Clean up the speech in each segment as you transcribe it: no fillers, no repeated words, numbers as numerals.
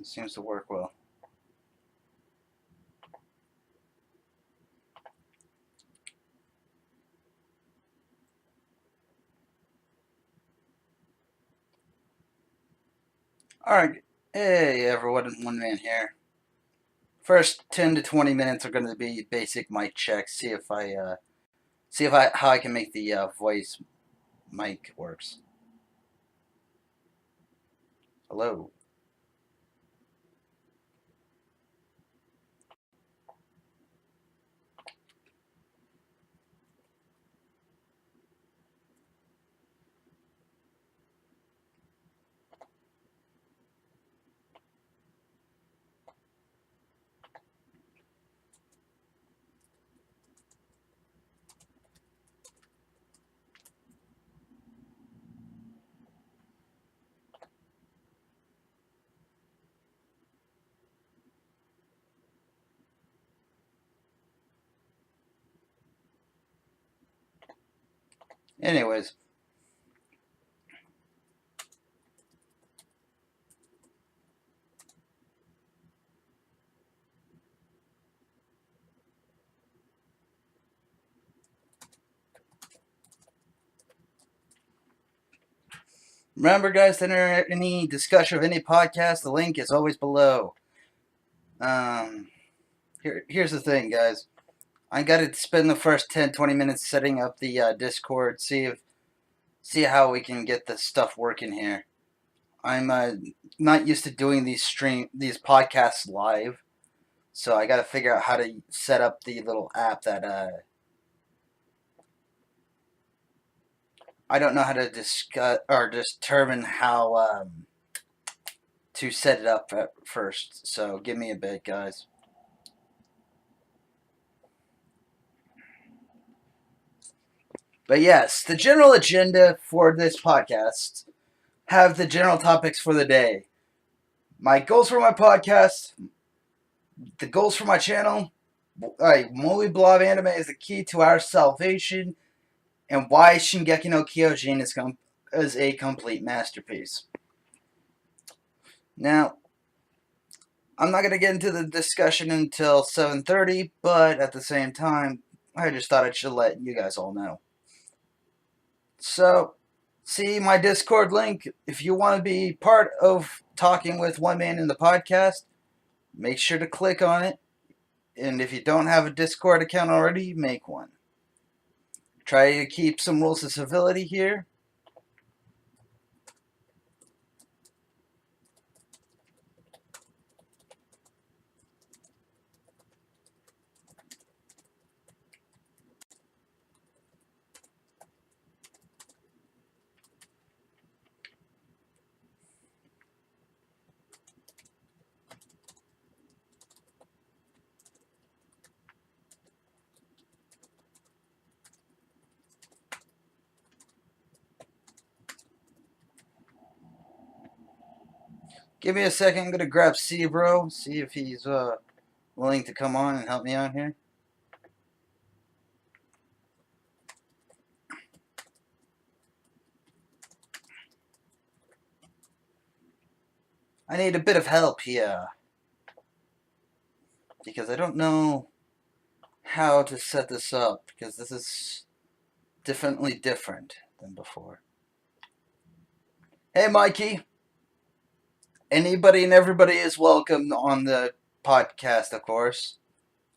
It seems to work well. Alright, hey everyone, OneMan here. First 10 to 20 minutes are going to be basic mic checks. See if how I can make the voice mic works. Hello. Anyways, remember guys, to enter any discussion of any podcast, the link is always below. Here's the thing, guys. I got to spend the first 10-20 minutes setting up the Discord, see how we can get this stuff working here. I'm not used to doing these podcasts live, so I got to figure out how to set up the little app that I don't know how to discuss or determine how to set it up at first. So give me a bit, guys. But yes, the general agenda for this podcast have the general topics for the day. My goals for my podcast, the goals for my channel. Moe Blob anime is the key to our salvation, and why Shingeki no Kyojin is a complete masterpiece. Now, I'm not going to get into the discussion until 7:30, but at the same time, I just thought I should let you guys all know. So, see my Discord link. If you want to be part of talking with OneMan in the podcast, make sure to click on it. And if you don't have a Discord account already, make one. Try to keep some rules of civility here. Give me a second. I'm going to grab C-Bro, see if he's willing to come on and help me out here. I need a bit of help here, because I don't know how to set this up, because this is definitely different than before. Hey, Mikey. Anybody and everybody is welcome on the podcast, of course.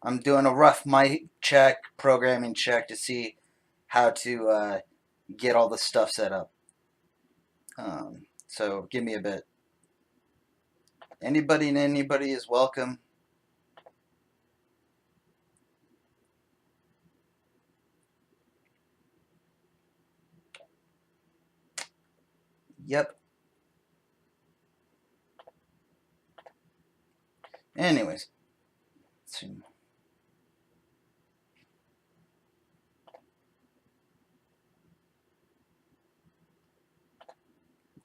I'm doing a rough mic check, programming check to see how to get all the stuff set up. So give me a bit. Anybody and anybody is welcome. Yep. Anyways. Let's see.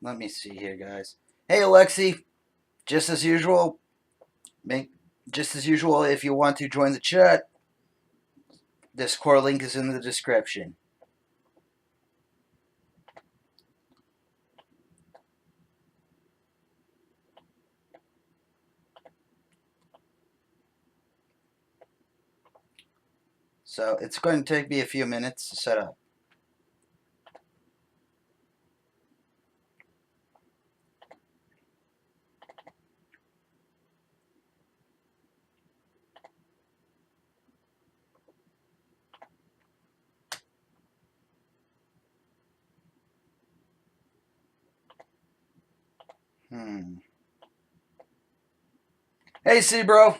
Let me see here, guys. Hey, Alexi. Just as usual, if you want to join the chat, Discord link is in the description. So it's going to take me a few minutes to set up. Hey, C bro.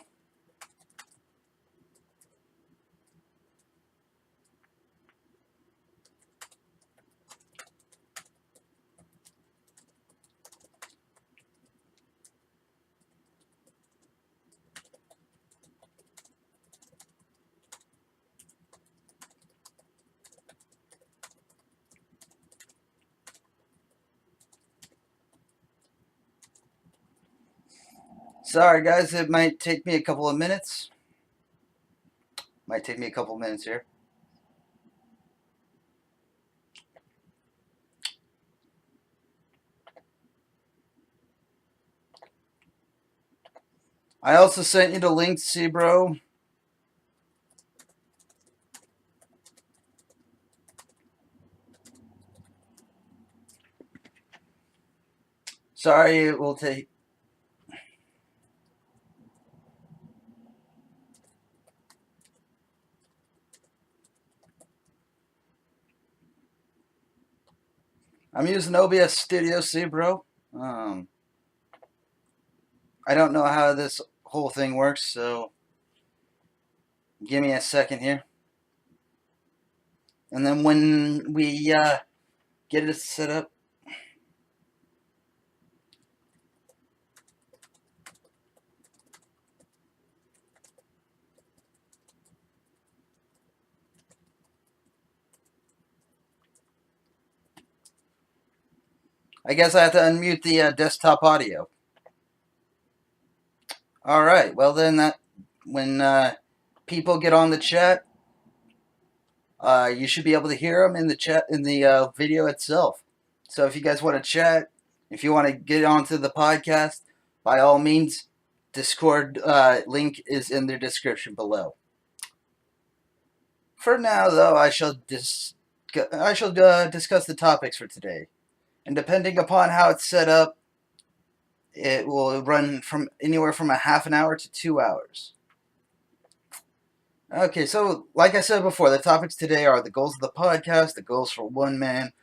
Sorry, guys. It might take me a couple of minutes. Might take me a couple of minutes here. I also sent you the link, C bro. Sorry, it will take. I'm using OBS Studio, C bro. I don't know how this whole thing works, so give me a second here. And then when we get it set up, I guess I have to unmute the desktop audio. All right. Well, then when people get on the chat, you should be able to hear them in the chat in the video itself. So if you guys want to chat, if you want to get onto the podcast, by all means, Discord link is in the description below. For now, though, I shall discuss the topics for today, and depending upon how it's set up, it will run from anywhere from a half an hour to 2 hours. Okay, so like I said before, the topics today are the goals of the podcast, the goals for OneMan,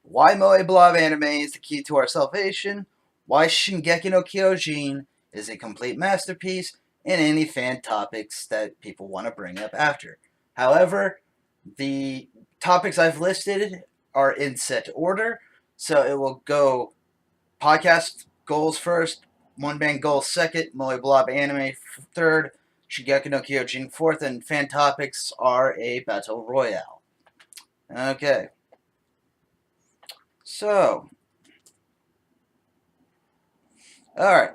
why Moe Blob anime is the key to our salvation, why Shingeki no Kyojin is a complete masterpiece, and any fan topics that people want to bring up after. However, the topics I've listed are in set order, so it will go podcast goals first, OneMan goals second, Moe Blob anime third, Shingeki no Kyojin fourth, and fan topics are a battle royale. Okay. So, alright.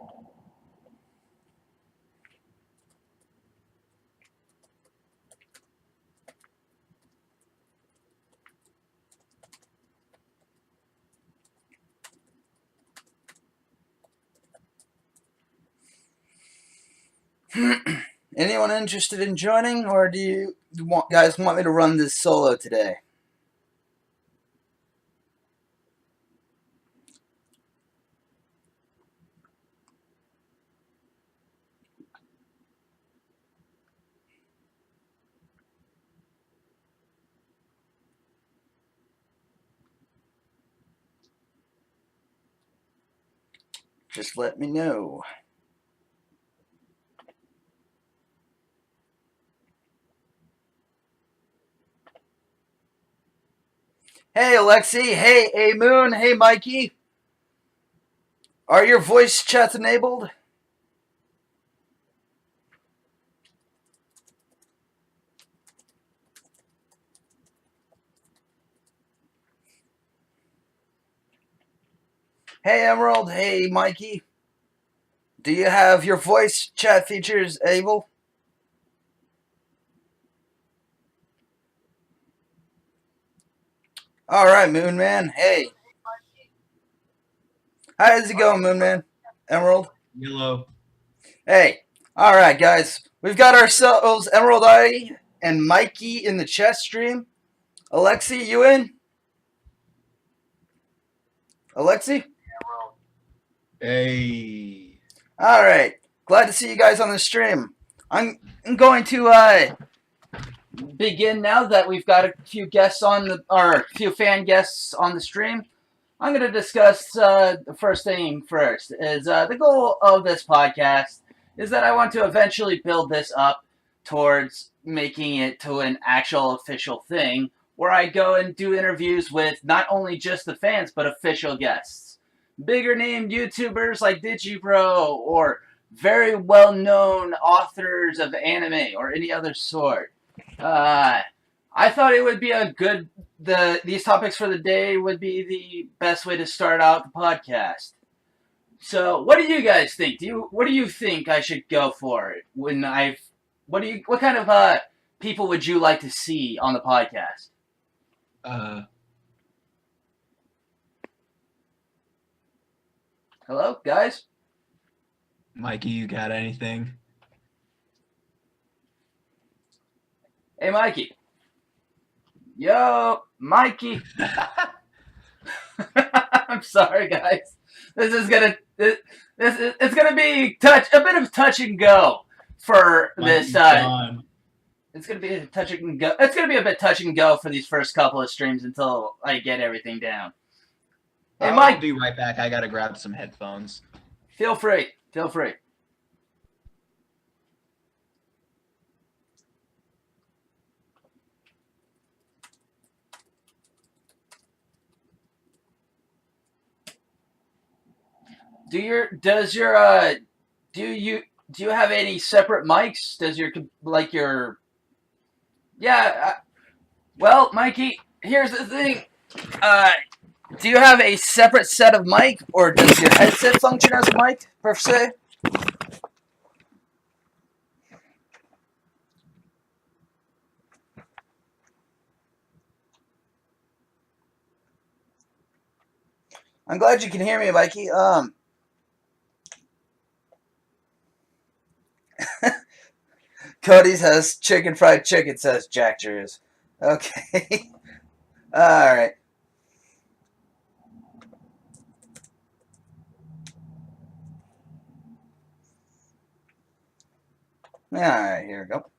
Anyone interested in joining, or do you guys want me to run this solo today? Just let me know. Hey, Alexi. Hey, A Moon. Hey, Mikey. Are your voice chats enabled? Hey, Emerald. Hey, Mikey. Do you have your voice chat features able? All right, Moon Man. Hey. How's it going, Moon Man? Emerald? Yellow. Hey. All right, guys. We've got ourselves Emerald Eye and Mikey in the chess stream. Alexi, you in? Alexi? Hey. All right. Glad to see you guys on the stream. I'm going to begin now that we've got a few guests a few fan guests on the stream. I'm going to discuss the first thing first. Is the goal of this podcast is that I want to eventually build this up towards making it to an actual official thing where I go and do interviews with not only just the fans but official guests. Bigger name YouTubers like DigiBro or very well known authors of anime or any other sort. I thought it would be these topics for the day would be the best way to start out the podcast. So, what do you guys think? What do you think I should go for what kind of people would you like to see on the podcast? Hello, guys? Mikey, you got anything? Hey, Mikey. Yo, Mikey. I'm sorry, guys. It's gonna be a bit of touch and go for this. It's gonna be a touch and go. It's gonna be a bit touch and go for these first couple of streams until I get everything down. Hey, Mike. I'll be right back. I gotta grab some headphones. Feel free. Feel free. Do you have any separate mics? Well, Mikey, here's the thing. Do you have a separate set of mic, or does your headset function as a mic per se? I'm glad you can hear me, Mikey. Cody says fried chicken, says Jack Drews. Okay. Alright. Alright, here we go.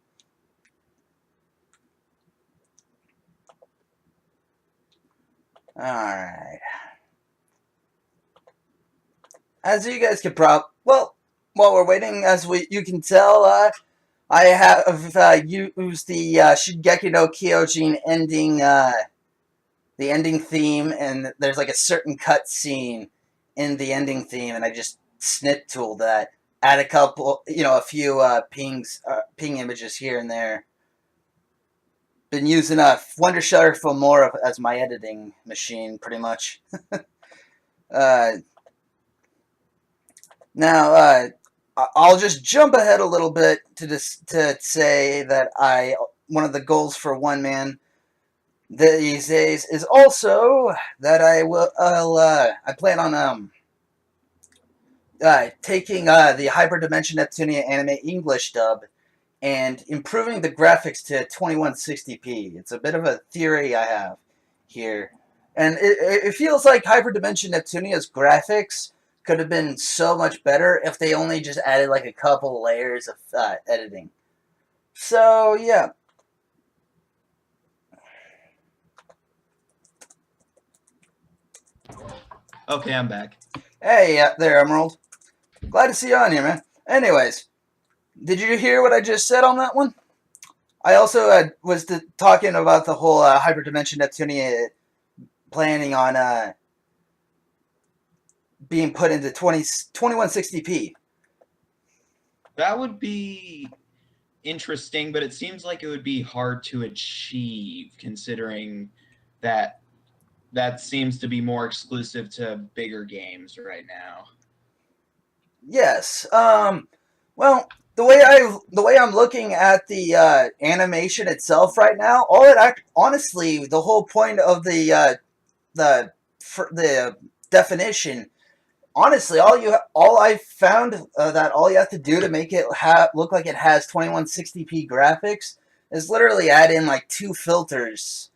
Alright. As you guys can while we're waiting, you can tell, I have used the Shingeki no Kyojin ending, the ending theme, and there's like a certain cut scene in the ending theme, and I just snip tooled that, add a few ping images here and there. Been using Wonder Shutter Filmora as my editing machine, pretty much. Now, I'll just jump ahead a little bit to say that one of the goals for OneMan these days is also that I plan on taking the Hyperdimension Neptunia anime English dub and improving the graphics to 2160p. It's a bit of a theory I have here, and it feels like Hyperdimension Neptunia's graphics could have been so much better if they only just added like a couple layers of editing. So, yeah. Okay, I'm back. Hey, there, Emerald. Glad to see you on here, man. Anyways, did you hear what I just said on that one? I also was talking about the whole Hyperdimension Neptunia planning on being put into 2160p. That would be interesting, but it seems like it would be hard to achieve, considering that seems to be more exclusive to bigger games right now. Yes. Well, the way I'm looking at the animation itself right now, honestly, the whole point of the definition, honestly, all I found that all you have to do to make it look like it has 2160p graphics is literally add in like 2 filters.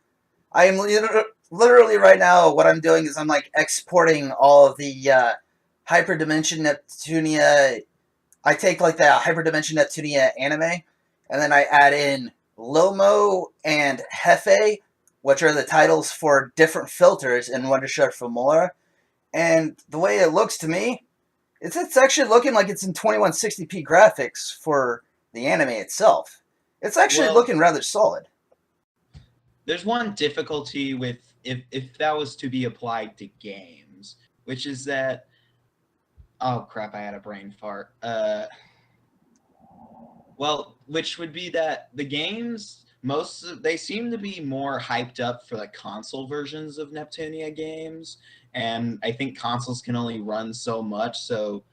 I am literally right now, what I'm doing is I'm like exporting all of the hyperdimension Neptunia. I take like the hyperdimension Neptunia anime, and then I add in Lomo and Hefe, which are the titles for different filters in Wondershare Filmora. And the way it looks to me, it's actually looking like it's in 2160p graphics for the anime itself. It's actually looking rather solid. There's one difficulty with if that was to be applied to games, which is that, oh crap, I had a brain fart. Which would be that the games, they seem to be more hyped up for the console versions of Neptunia games, and I think consoles can only run so much, so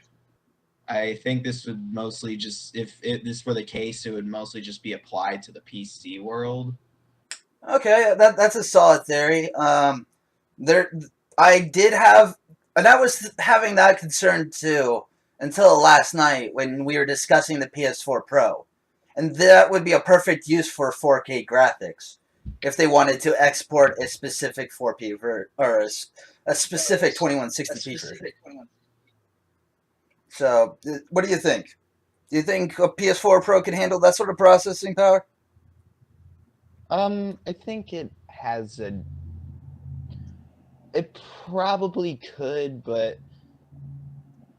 I think this would mostly just, if this were the case, it would mostly just be applied to the PC world. Okay, that's a solid theory. I did have, and I was having that concern too until last night when we were discussing the PS4 Pro, and that would be a perfect use for 4K graphics if they wanted to export a specific 4P or a specific 2160p version. So, what do you think? Do you think a PS4 Pro can handle that sort of processing power? I think it probably could, but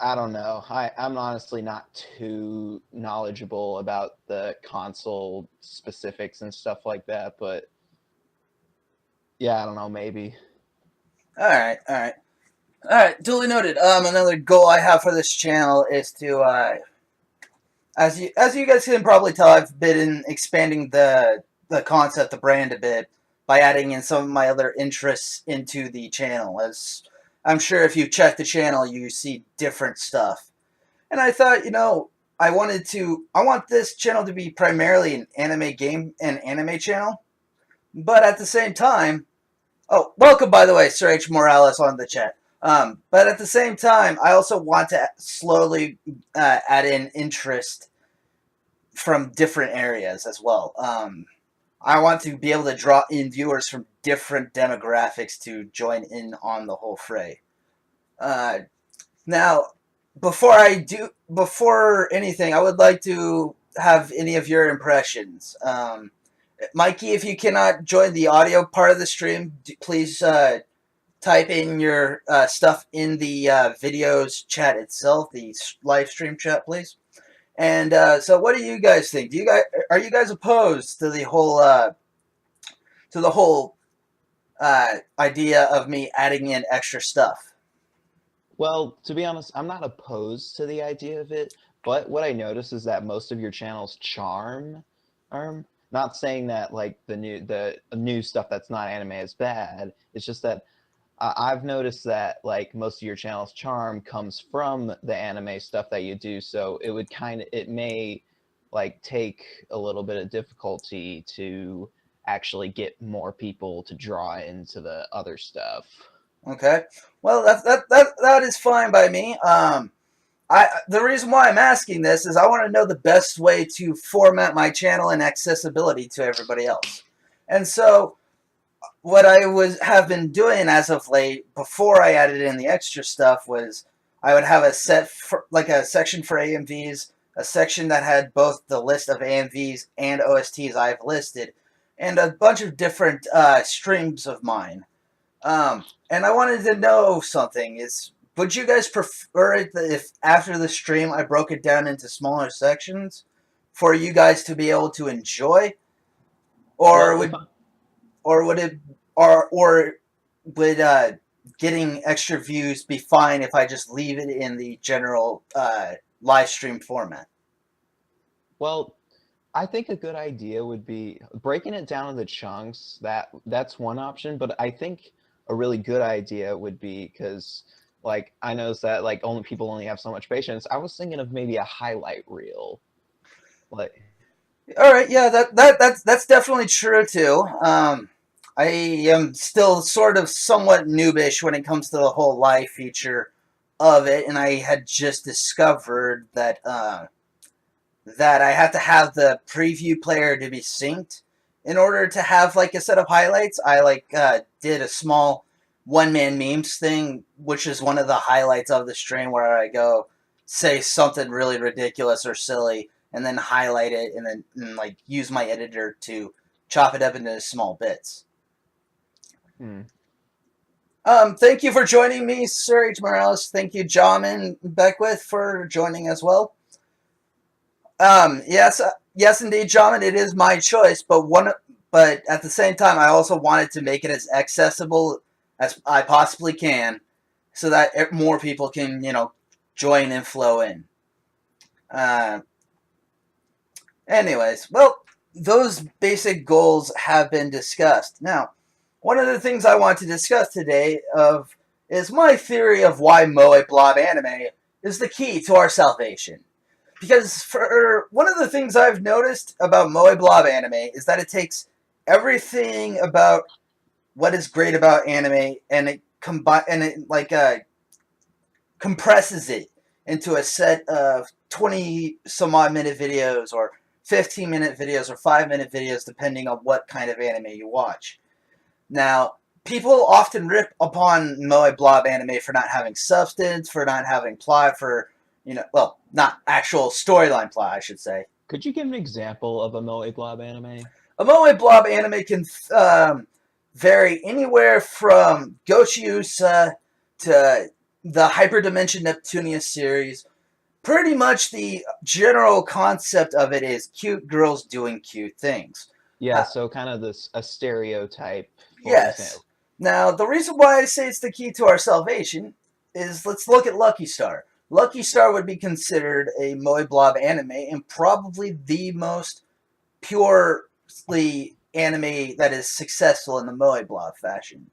I don't know. I'm honestly not too knowledgeable about the console specifics and stuff like that, but yeah, I don't know, maybe. All right. Duly noted. Another goal I have for this channel is to, as you guys can probably tell, I've been expanding the concept, the brand a bit by adding in some of my other interests into the channel. As I'm sure if you check the channel, you see different stuff. And I thought, I want this channel to be primarily an anime game and anime channel, but at the same time, welcome by the way, Sir H. Morales on the chat. But at the same time, I also want to slowly add in interest from different areas as well. I want to be able to draw in viewers from different demographics to join in on the whole fray. Now, before anything, I would like to have any of your impressions. Mikey, if you cannot join the audio part of the stream, please type in your stuff in the video's chat itself, the live stream chat, please. And so, what do you guys think? Are you guys opposed to the whole idea of me adding in extra stuff? Well, to be honest, I'm not opposed to the idea of it, but what I notice is that most of your channel's charm, not saying that like the new stuff that's not anime is bad. It's just that I've noticed that like most of your channel's charm comes from the anime stuff that you do, so it may like take a little bit of difficulty to actually get more people to draw into the other stuff. Okay, well that is fine by me. The reason why I'm asking this is I want to know the best way to format my channel and accessibility to everybody else, and so what I have been doing as of late, before I added in the extra stuff, was I would have a section for AMVs, a section that had both the list of AMVs and OSTs I've listed, and a bunch of different streams of mine. And I wanted to know something. Would you guys prefer it if after the stream I broke it down into smaller sections for you guys to be able to enjoy, or would getting extra views be fine if I just leave it in the general live stream format? Well, I think a good idea would be breaking it down into chunks. That's one option, but I think a really good idea would be, because like I noticed that like people only have so much patience. I was thinking of maybe a highlight reel. All right, yeah, that's definitely true too. I am still sort of somewhat noobish when it comes to the whole live feature of it, and I had just discovered that that I have to have the preview player to be synced in order to have like a set of highlights. I did a small one man memes thing, which is one of the highlights of the stream where I go say something really ridiculous or silly and then highlight it and then like use my editor to chop it up into small bits. Thank you for joining me, Sir H. Morales. Thank you, Jamin Beckwith, for joining as well. Yes, indeed, Jamin, it is my choice, but at the same time, I also wanted to make it as accessible as I possibly can, so that more people can, join and flow in. Anyways, well, those basic goals have been discussed. Now, one of the things I want to discuss today is my theory of why Moe Blob anime is the key to our salvation. Because for one of the things I've noticed about Moe Blob anime is that it takes everything about what is great about anime and it compresses it into a set of 20 some odd minute videos or 15-minute videos or 5-minute videos depending on what kind of anime you watch. Now, people often rip upon Moe Blob anime for not having substance, for not having plot, for not actual storyline plot, I should say. Could you give an example of a Moe Blob anime? A Moe Blob anime can vary anywhere from Gochiusa to the Hyperdimension Neptunia series. Pretty much the general concept of it is cute girls doing cute things. Yeah, so kind of a stereotype. Yes. Example. Now, the reason why I say it's the key to our salvation is let's look at Lucky Star. Lucky Star would be considered a Moe Blob anime and probably the most purely anime that is successful in the Moe Blob fashion.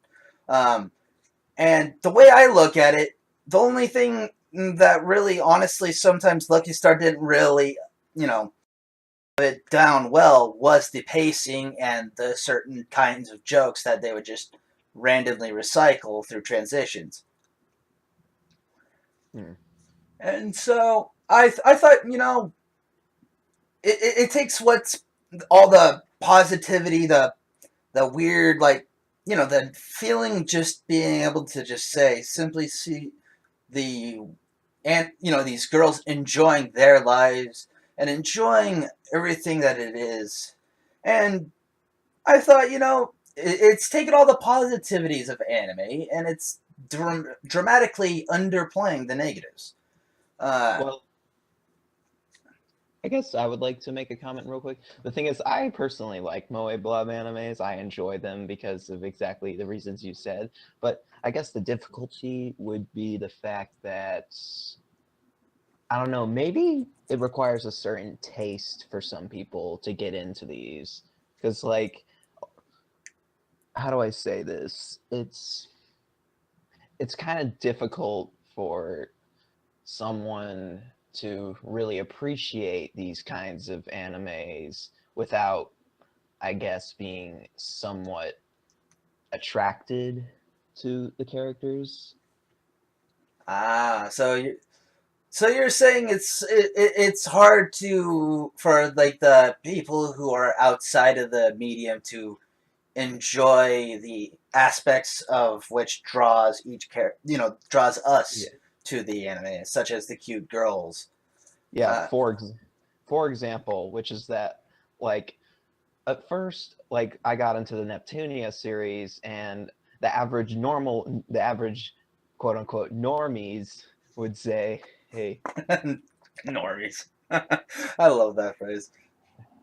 And the way I look at it, the only thing that really, honestly, sometimes Lucky Star didn't really, it down well was the pacing and the certain kinds of jokes that they would just randomly recycle through transitions. And so I thought, it takes what's all the positivity, the weird, the feeling, just being able to just simply see these girls enjoying their lives and enjoying everything that it is. And I thought, it's taken all the positivities of anime and it's dramatically underplaying the negatives. Well, I guess I would like to make a comment real quick. The thing is, I personally like Moe Blob animes. I enjoy them because of exactly the reasons you said. But I guess the difficulty would be the fact that, I don't know, maybe it requires a certain taste for some people to get into these. Because, how do I say this? It's kind of difficult for someone to really appreciate these kinds of animes without, I guess, being somewhat attracted to the characters. So you're saying it's hard for the people who are outside of the medium to enjoy the aspects of which draws each character, draws us to the anime, such as the cute girls. Yeah, for example, which is that, at first, I got into the Neptunia series, and the average quote-unquote normies would say, hey... Normies. I love that phrase.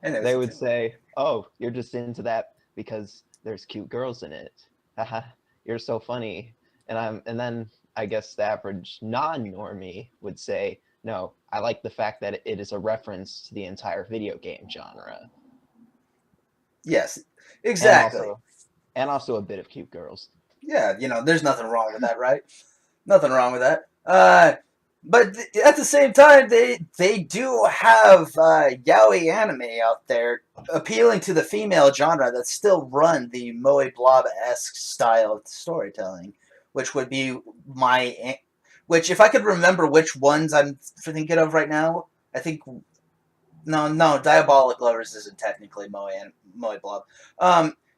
Anyways, they would say, oh, you're just into that because there's cute girls in it. Haha, you're so funny. And then I guess the average non-normie would say, no, I like the fact that it is a reference to the entire video game genre. Yes, exactly. And also a bit of cute girls. Yeah, there's nothing wrong with that, right? Nothing wrong with that. But at the same time, they do have yaoi anime out there appealing to the female genre that still run the Moe Blob-esque style of storytelling, which would be which, if I could remember which ones I'm thinking of right now, I think No, Diabolic Lovers isn't technically Moe Blob.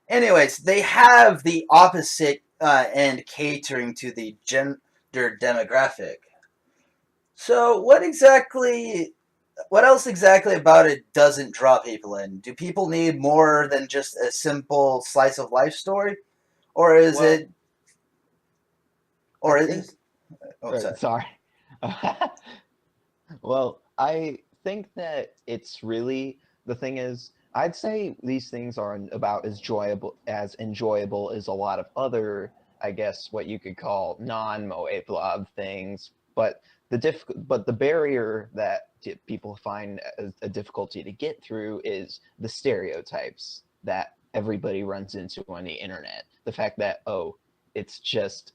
Anyways, they have the opposite end catering to the gender demographic. So what else exactly about it doesn't draw people in? Do people need more than just a simple slice of life story, or is Well, it, I or think. is? Oh, sorry. Sorry. Well, I think that it's really the thing is I'd say these things are about as enjoyable as a lot of other, I guess, what you could call non-Moe Blob things. But the barrier that people find a difficulty to get through is the stereotypes that everybody runs into on the internet. The fact that it's just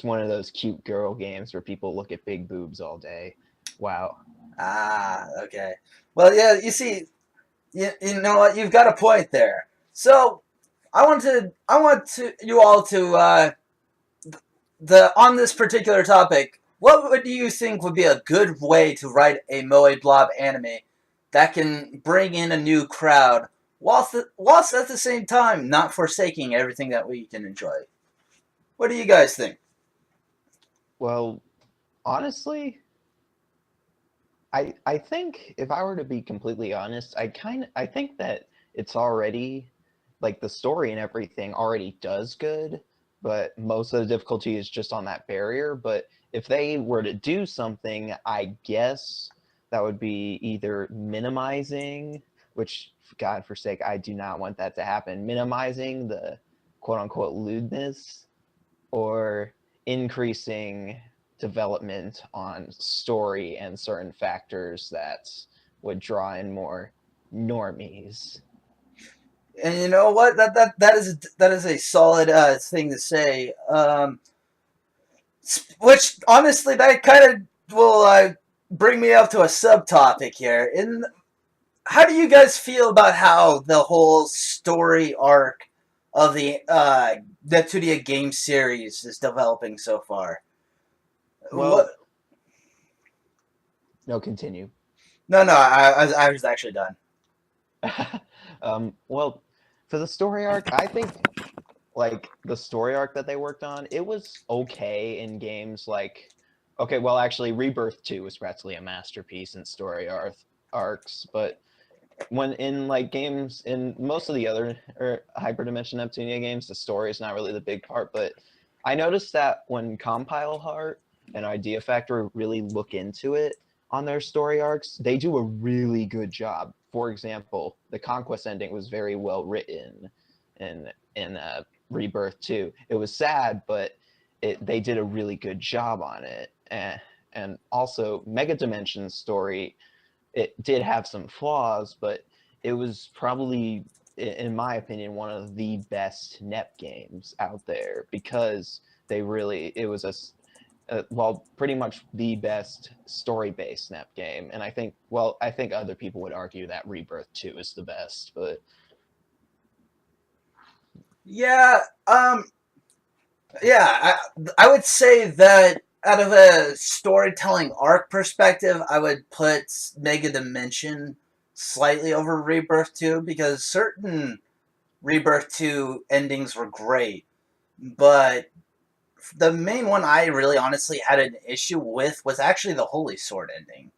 one of those cute girl games where people look at big boobs all day. Wow. Ah, okay. Well, yeah. You see, you know what? You've got a point there. So I want to you all to the on this particular topic. What would you think would be a good way to write a Moe Blob anime that can bring in a new crowd, whilst at the same time not forsaking everything that we can enjoy? What do you guys think? Well, honestly, I think if I were to be completely honest, I think that it's already like the story and everything already does good, but most of the difficulty is just on that barrier. But if they were to do something, I guess that would be either minimizing, which God forsake, I do not want that to happen, minimizing the quote unquote lewdness or increasing development on story and certain factors that would draw in more normies. And you know what? That is a solid thing to say. Which honestly, that kind of will bring me up to a subtopic here. In How do you guys feel about how the whole story arc of the Neptunia game series is developing so far? What? Well, no, continue. No. I was actually done. Well, for the story arc, I think like the story arc that they worked on, it was okay in games like okay, well actually Rebirth 2 was practically a masterpiece in arcs, but when in like games in most of the other hyperdimension Neptunia games, the story is not really the big part. But I noticed that when Compile Heart and Idea Factory really look into it on their story arcs, they do a really good job. For example, the Conquest ending was very well written in Rebirth 2. It was sad, but they did a really good job on it. And also Megadimension's story, it did have some flaws, but it was probably, in my opinion, one of the best NEP games out there because it was well, pretty much the best story-based NEP game. And I think other people would argue that Rebirth 2 is the best, but Yeah. Yeah. I would say that out of a storytelling arc perspective, I would put Mega Dimension slightly over Rebirth 2 because certain Rebirth 2 endings were great, but the main one I really honestly had an issue with was actually the Holy Sword ending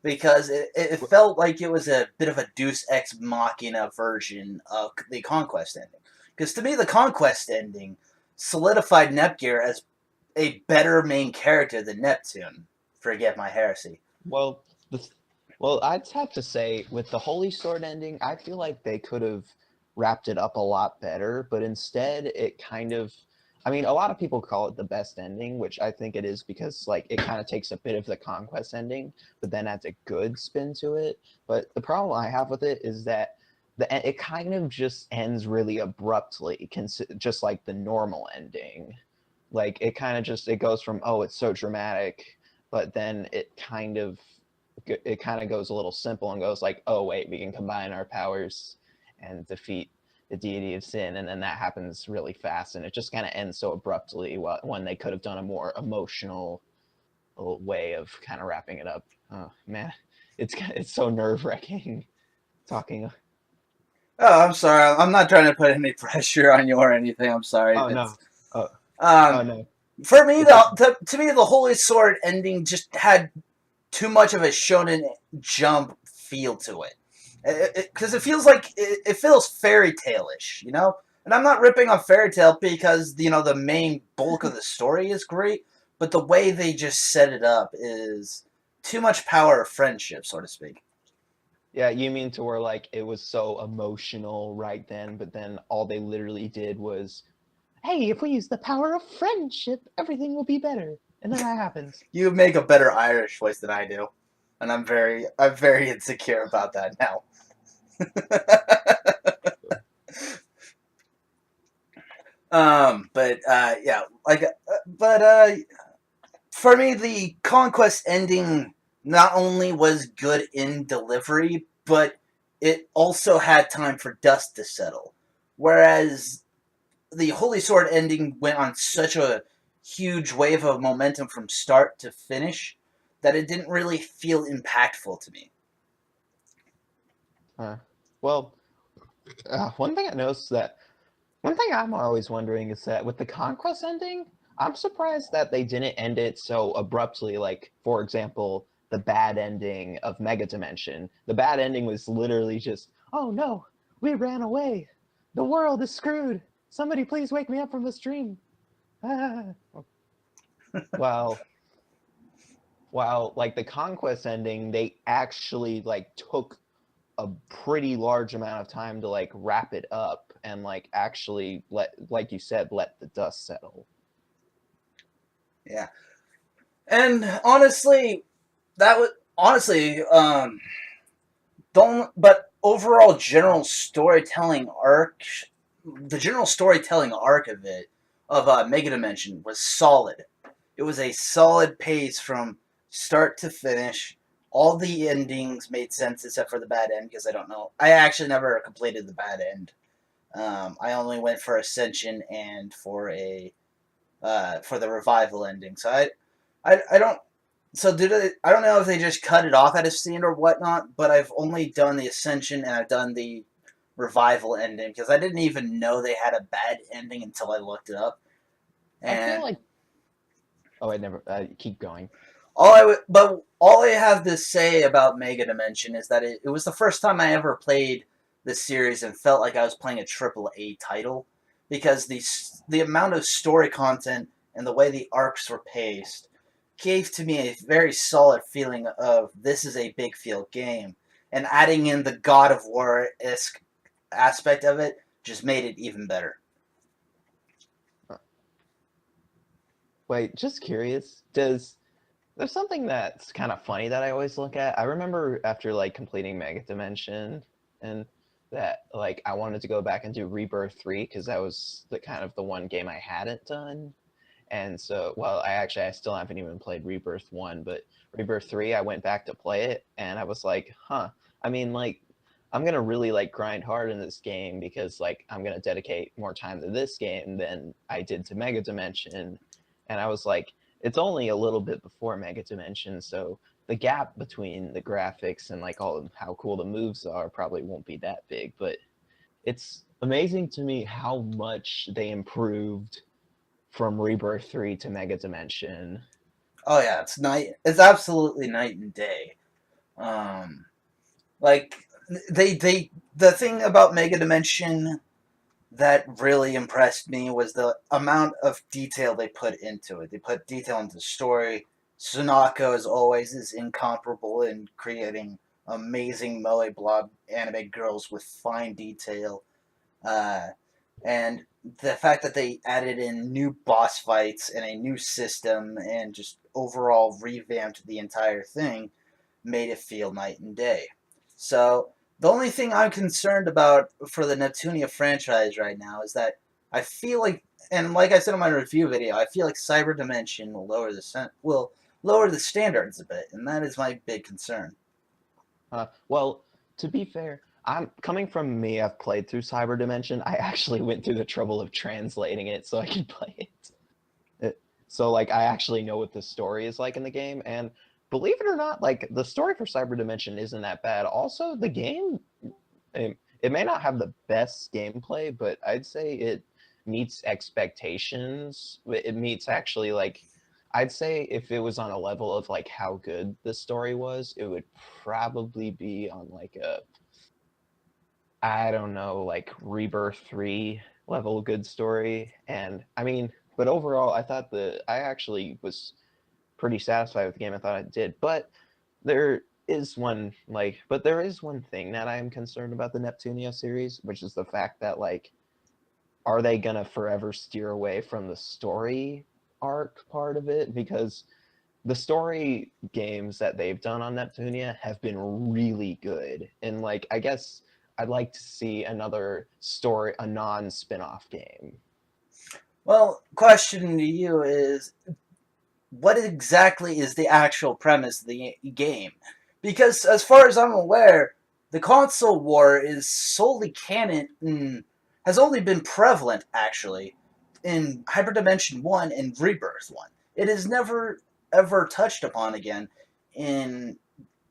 because it felt like it was a bit of a Deus Ex Machina version of the Conquest ending. Because to me, the Conquest ending solidified Nepgear as a better main character than Neptune. Forget my heresy. well, the, well, I'd have to say with the Holy Sword ending, I feel like they could have wrapped it up a lot better, but instead it kind of, I mean, a lot of people call it the best ending, which I think it is because like it kind of takes a bit of the Conquest ending, but then adds a good spin to it. But the problem I have with it is that it kind of just ends really abruptly, just like the normal ending. Like it goes from oh it's so dramatic, but then it kind of goes a little simple and goes like oh wait we can combine our powers and defeat the deity of sin, and then that happens really fast and it just kind of ends so abruptly when they could have done a more emotional way of kind of wrapping it up. Oh man, it's so nerve-wracking talking. Oh, I'm sorry. I'm not trying to put any pressure on you or anything. I'm sorry. Oh no. Oh, oh Um, no. for me, It's okay. to me, the Holy Sword ending just had too much of a Shonen Jump feel to it. Because it feels like it feels fairy tale-ish, you know. And I'm not ripping on fairy tale because the main bulk of the story is great, but the way they just set it up is too much power of friendship, so to speak. Yeah, you mean to where like it was so emotional right then, but then all they literally did was, hey, if we use the power of friendship, everything will be better. And then that happens. You make a better Irish voice than I do, and I'm very insecure about that now. But yeah, but for me, the conquest ending not only was good in delivery, but it also had time for dust to settle. Whereas the Holy Sword ending went on such a huge wave of momentum from start to finish that it didn't really feel impactful to me. Well, one thing I noticed that one thing I'm always wondering is that with the Conquest ending, I'm surprised that they didn't end it so abruptly. Like, for example, the bad ending of Megadimension. The bad ending was literally just, oh no, we ran away. The world is screwed. Somebody please wake me up from this dream. Ah. Well, while like the Conquest ending, they actually like took a pretty large amount of time to like wrap it up and like actually like you said, let the dust settle. Yeah, and honestly, that was honestly don't. But overall, the general storytelling arc of it of Mega Dimension was solid. It was a solid pace from start to finish. All the endings made sense except for the bad end because I don't know. I actually never completed the bad end. I only went for Ascension and for the revival ending. So I don't. So I don't know if they just cut it off at a scene or whatnot. But I've only done the Ascension and I've done the revival ending because I didn't even know they had a bad ending until I looked it up. I feel And like oh, I never keep going. all I have to say about Mega Dimension is that it was the first time I ever played this series and felt like I was playing a AAA title because the amount of story content and the way the arcs were paced gave to me a very solid feeling of this is a big field game, and adding in the God of War esque aspect of it just made it even better. Wait, just curious, does there's something that's kind of funny that I always look at. I remember after like completing Mega Dimension and that like I wanted to go back and do Rebirth 3 because that was the kind of the one game I hadn't done. And so, well, I still haven't even played Rebirth 1, but Rebirth 3, I went back to play it, and I was like, huh. I mean, like, I'm gonna really like grind hard in this game because like I'm gonna dedicate more time to this game than I did to Mega Dimension. And I was like, it's only a little bit before Mega Dimension, so the gap between the graphics and like all of how cool the moves are probably won't be that big. But it's amazing to me how much they improved from Rebirth 3 to Mega Dimension. Oh yeah, it's absolutely night and day. Um, like the thing about Mega Dimension that really impressed me was the amount of detail they put into it. They put detail into the story. Sunako, as always, is incomparable in creating amazing Moe Blob anime girls with fine detail. Uh, and the fact that they added in new boss fights and a new system and just overall revamped the entire thing made it feel night and day. So the only thing I'm concerned about for the Neptunia franchise right now is that I feel like, and like I said in my review video, I feel like Cyber Dimension will lower the standards a bit, and that is my big concern. Well, to be fair, I'm coming from me. I've played through Cyber Dimension. I actually went through the trouble of translating it so I could play it. So like I actually know what the story is like in the game, and believe it or not, like the story for Cyber Dimension isn't that bad. Also, the game, it may not have the best gameplay, but I'd say it meets expectations. It meets actually like, I'd say if it was on a level of like how good the story was, it would probably be on like a, I don't know, like Rebirth 3 level good story. And I mean, but overall, I actually was pretty satisfied with the game. I thought it did, but there there is one thing that I am concerned about the Neptunia series, which is the fact that like, are they gonna forever steer away from the story arc part of it? Because the story games that they've done on Neptunia have been really good, and like I guess I'd like to see another story, a non-spin-off game. Well, question to you is, what exactly is the actual premise of the game? Because as far as I'm aware, the console war is solely canon, has only been prevalent, actually, in Hyperdimension 1 and Rebirth 1. It is never, ever touched upon again in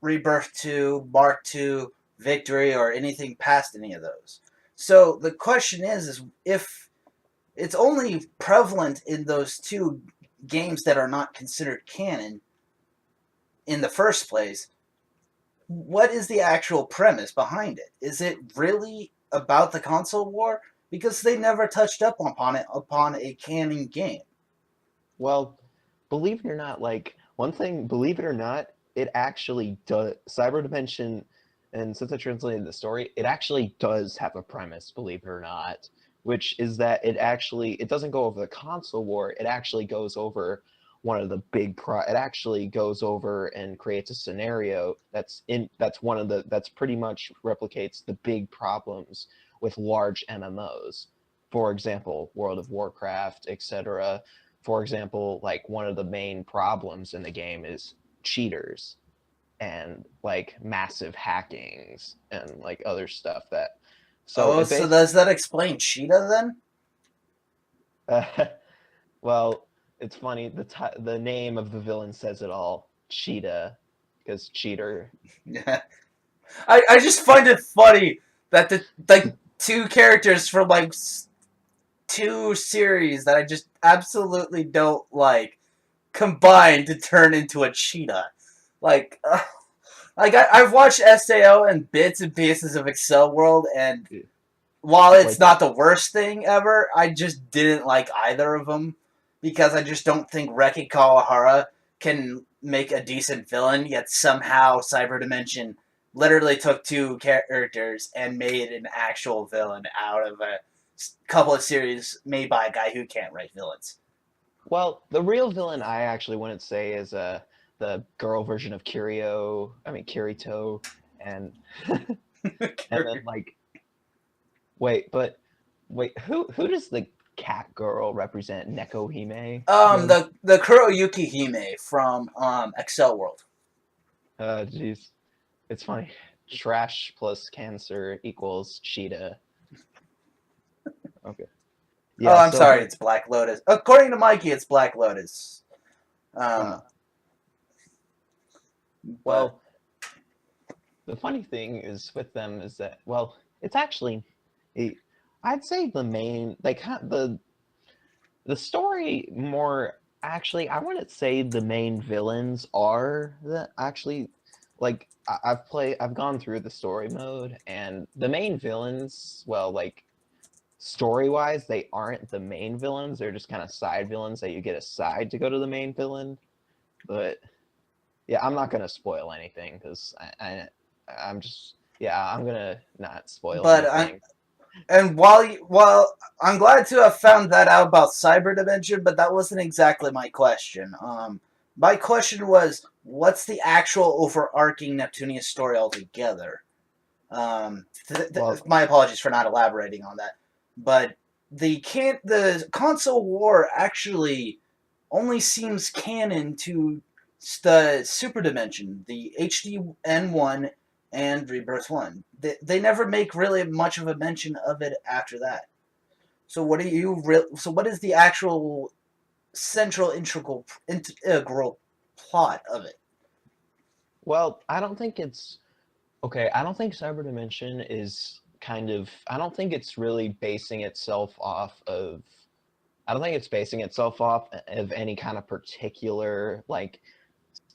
Rebirth 2, Mark 2, Victory, or anything past any of those. So the question is if it's only prevalent in those two games that are not considered canon in the first place, what is the actual premise behind it? Is it really about the console war? Because they never touched up upon it upon a canon game. Well, believe it or not, like one thing, believe it or not, it actually does. Cyber Dimension, and since I translated the story, it actually does have a premise, believe it or not, which is that it doesn't go over the console war. It actually goes over one of the it actually goes over and creates a scenario that's pretty much replicates the big problems with large MMOs. For example, World of Warcraft, etc. For example, like one of the main problems in the game is cheaters and like massive hackings and like other stuff that. So Oh, it so basically, does that explain Cheetah then? well, it's funny. The name of the villain says it all. Cheetah, because cheater. Yeah. I just find it funny that the like two characters from like two series that I just absolutely don't like combined to turn into a cheetah. Like, I've watched SAO and bits and pieces of Excel World, and while it's Wait, not the worst thing ever, I just didn't like either of them because I just don't think Reki Kawahara can make a decent villain, yet somehow Cyber Dimension literally took two characters and made an actual villain out of a couple of series made by a guy who can't write villains. well, the real villain I actually wouldn't say is the girl version of Kirito, and and then like wait, who does the cat girl represent? Neko Hime? The Kuroyuki Hime from Excel World. Jeez, it's funny. Trash plus cancer equals cheetah. Okay. Oh, Yeah. I'm So, sorry, it's Black Lotus. According to Mikey, it's Black Lotus. uh, But well, the funny thing is with them is that it's actually, it, I'd say the main the story more actually I wouldn't say the main villains are the actually like I've gone through the story mode and the main villains like story wise they aren't the main villains, they're just kind of side villains that you get aside to go to the main villain. But yeah, I'm not gonna spoil anything because I'm just I'm gonna not spoil but I anything. and while I'm glad to have found that out about Cyber Dimension, but that wasn't exactly my question. My question was, what's the actual overarching Neptunia story altogether? Well, My apologies for not elaborating on that, but the console war actually only seems canon to the Super Dimension, the HDN1 and Rebirth 1. They never make really much of a mention of it after that. So what is the actual central integral plot of it? Well, I don't think it's okay. I don't think Cyber Dimension is kind of. I don't think it's really basing itself off of. I don't think it's basing itself off of any kind of particular like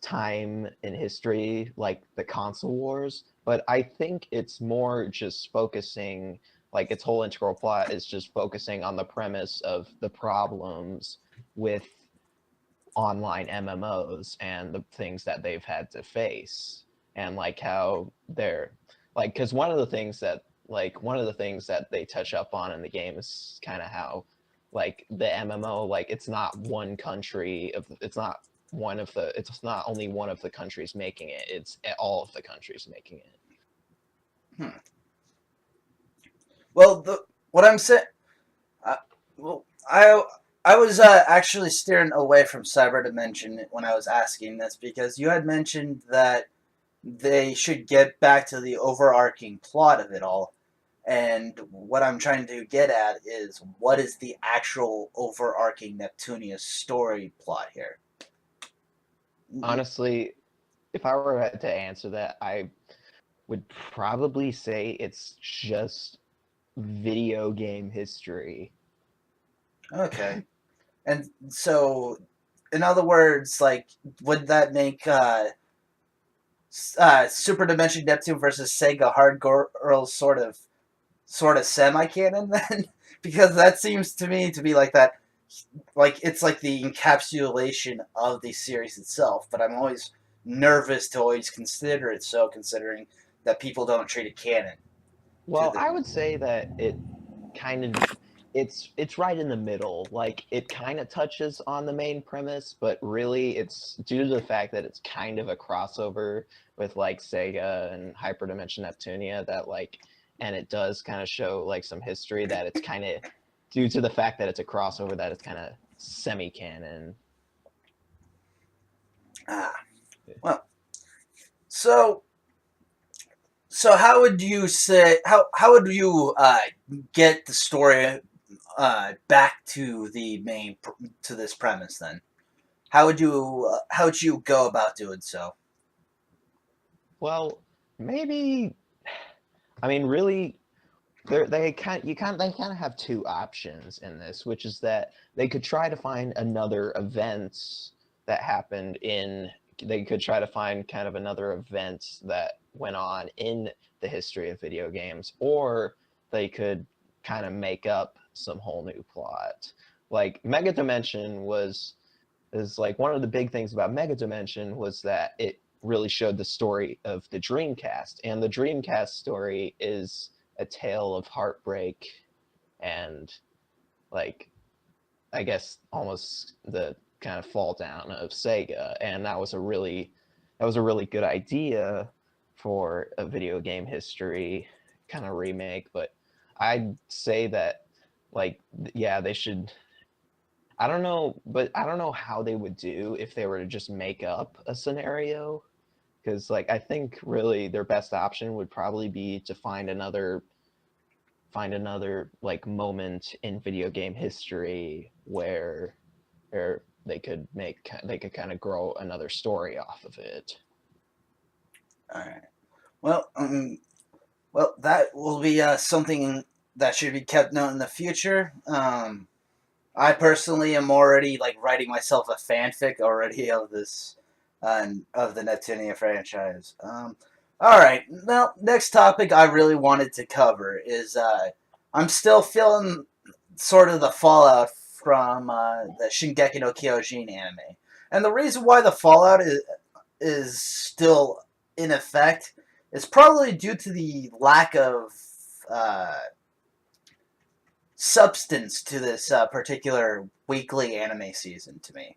time in history, like the console wars. But I think it's more just focusing. Like its whole integral plot is just focusing on the premise of the problems with online MMOs and the things that they've had to face and like how they're like because one of the things that they touch up on in the game is kind of how like the MMO like it's not one country of it's not one of the it's not only one of the countries making it, it's all of the countries making it. Hmm. Well, what I'm saying, well, I was actually steering away from Cyber Dimension when I was asking this because you had mentioned that they should get back to the overarching plot of it all. And what I'm trying to get at is what is the actual overarching Neptunia story plot here? Honestly, if I were to answer that, I would probably say it's just video game history. Okay. And so, in other words, like, would that make Super Dimension Neptune versus Sega Hard Girls sort of semi-canon then? Because that seems to me to be like that, like it's like the encapsulation of the series itself. But I'm always nervous to always consider it so, considering that people don't treat it canon to Well, the. I would say that it kind of it's right in the middle. Like it kind of touches on the main premise, but really it's due to the fact that it's kind of a crossover with like Sega and Hyperdimension Neptunia that like and it does kind of show like some history that it's kind of due to the fact that it's a crossover that it's kind of semi-canon. Ah, well, so how would you say how would you get the story back to the main to this premise then? How would you go about doing so? Well, maybe I mean really they kind of have two options in this, which is that they could try to find another event that happened in. They could try to find kind of another event that went on in the history of video games, or they could kind of make up some whole new plot. Like Megadimension was is like one of the big things about Megadimension was that it really showed the story of the Dreamcast, and the Dreamcast story is a tale of heartbreak and like I guess almost the kind of fall down of Sega, and that was a really good idea for a video game history kind of remake. But I'd say that like yeah they should. I don't know, but I don't know how they would do if they were to just make up a scenario because like I think really their best option would probably be to find another like moment in video game history where they could kind of grow another story off of it. All right. Well, that will be something that should be kept note in the future. I personally am already like writing myself a fanfic already of this, of the Neptunia franchise. All right. Now, next topic I really wanted to cover is I'm still feeling sort of the fallout from the Shingeki no Kyojin anime, and the reason why the fallout is still in effect is probably due to the lack of uh, substance to this particular weekly anime season to me.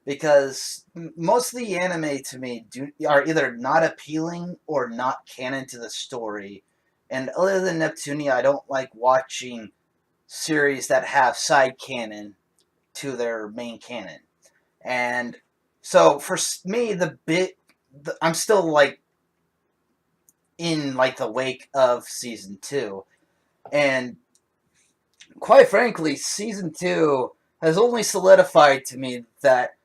Because most of the anime to me are either not appealing or not canon to the story. And other than Neptunia, I don't like watching series that have side canon to their main canon. And so for me, I'm still like in like the wake of season 2. And quite frankly, season 2 has only solidified to me that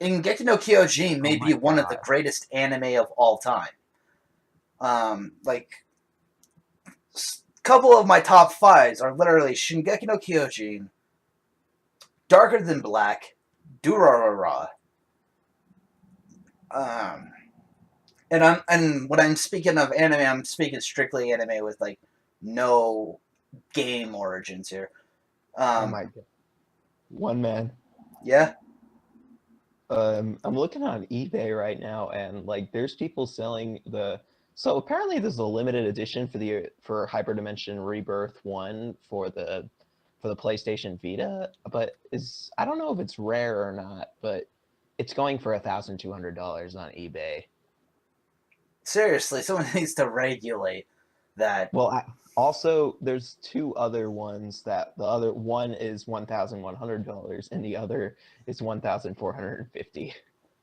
Shingeki no Kyojin may my be one of the God. greatest anime of all time. Couple of my top fives are literally Shingeki no Kyojin, Darker Than Black, Durarara. And when I'm speaking of anime, I'm speaking strictly anime with like no game origins here. Oh my God. One Man. Yeah. I'm looking on eBay right now, and like, there's people selling the. So apparently, there's a limited edition for Hyperdimension Rebirth 1 for the PlayStation Vita, but I don't know if it's rare or not, but it's going for $1,200 on eBay. Seriously, someone needs to regulate that. Well, also there's two other ones that the other one is $1,100 and the other is $1,450.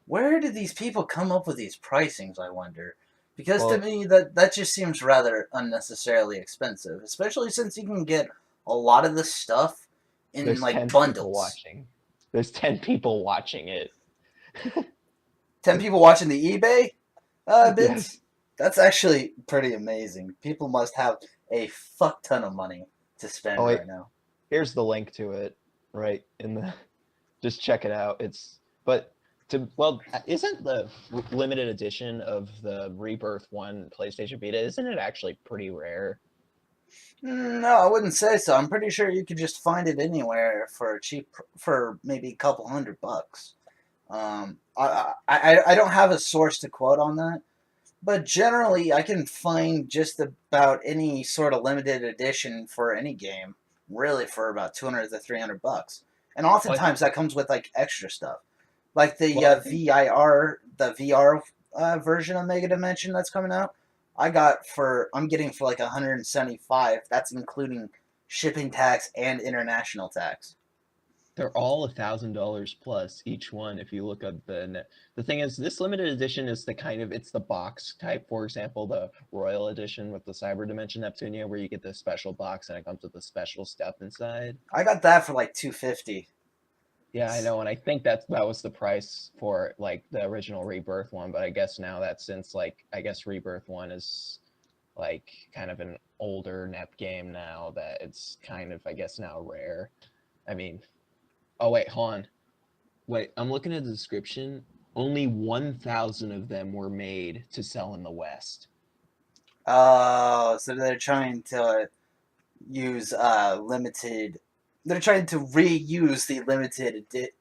Where did these people come up with these pricings, I wonder? Because to Well, me, that just seems rather unnecessarily expensive, especially since you can get a lot of this stuff in there's like 10 people bundles. watching. There's 10 people watching it. 10 people watching the eBay bits? Yes. That's actually pretty amazing. People must have a fuck ton of money to spend Oh, wait. right now. Here's the link to it, right in the. Just check it out. Isn't the limited edition of the Rebirth 1 PlayStation Vita, isn't it actually pretty rare? No, I wouldn't say so. I'm pretty sure you could just find it anywhere for maybe a couple $100. I don't have a source to quote on that, but generally I can find just about any sort of limited edition for any game, really, for about $200 to $300, and oftentimes that comes with like extra stuff, like the VR version of Megadimension that's coming out. I'm getting for like 175. That's including shipping tax and international tax. They're all $1,000 plus each one. If you look up the thing is, this limited edition is it's the box type. For example, the Royal Edition with the Cyber Dimension Neptunia, where you get the special box and it comes with the special stuff inside. I got that for like $250. Yeah, I know, and I think that was the price for like the original Rebirth one. But I guess now that since Rebirth 1 is like kind of an older NEP game now, that it's kind of, I guess, now rare. I mean. Oh, wait, hold on. Wait, I'm looking at the description. Only 1,000 of them were made to sell in the West. Oh, so they're trying to use limited. They're trying to reuse the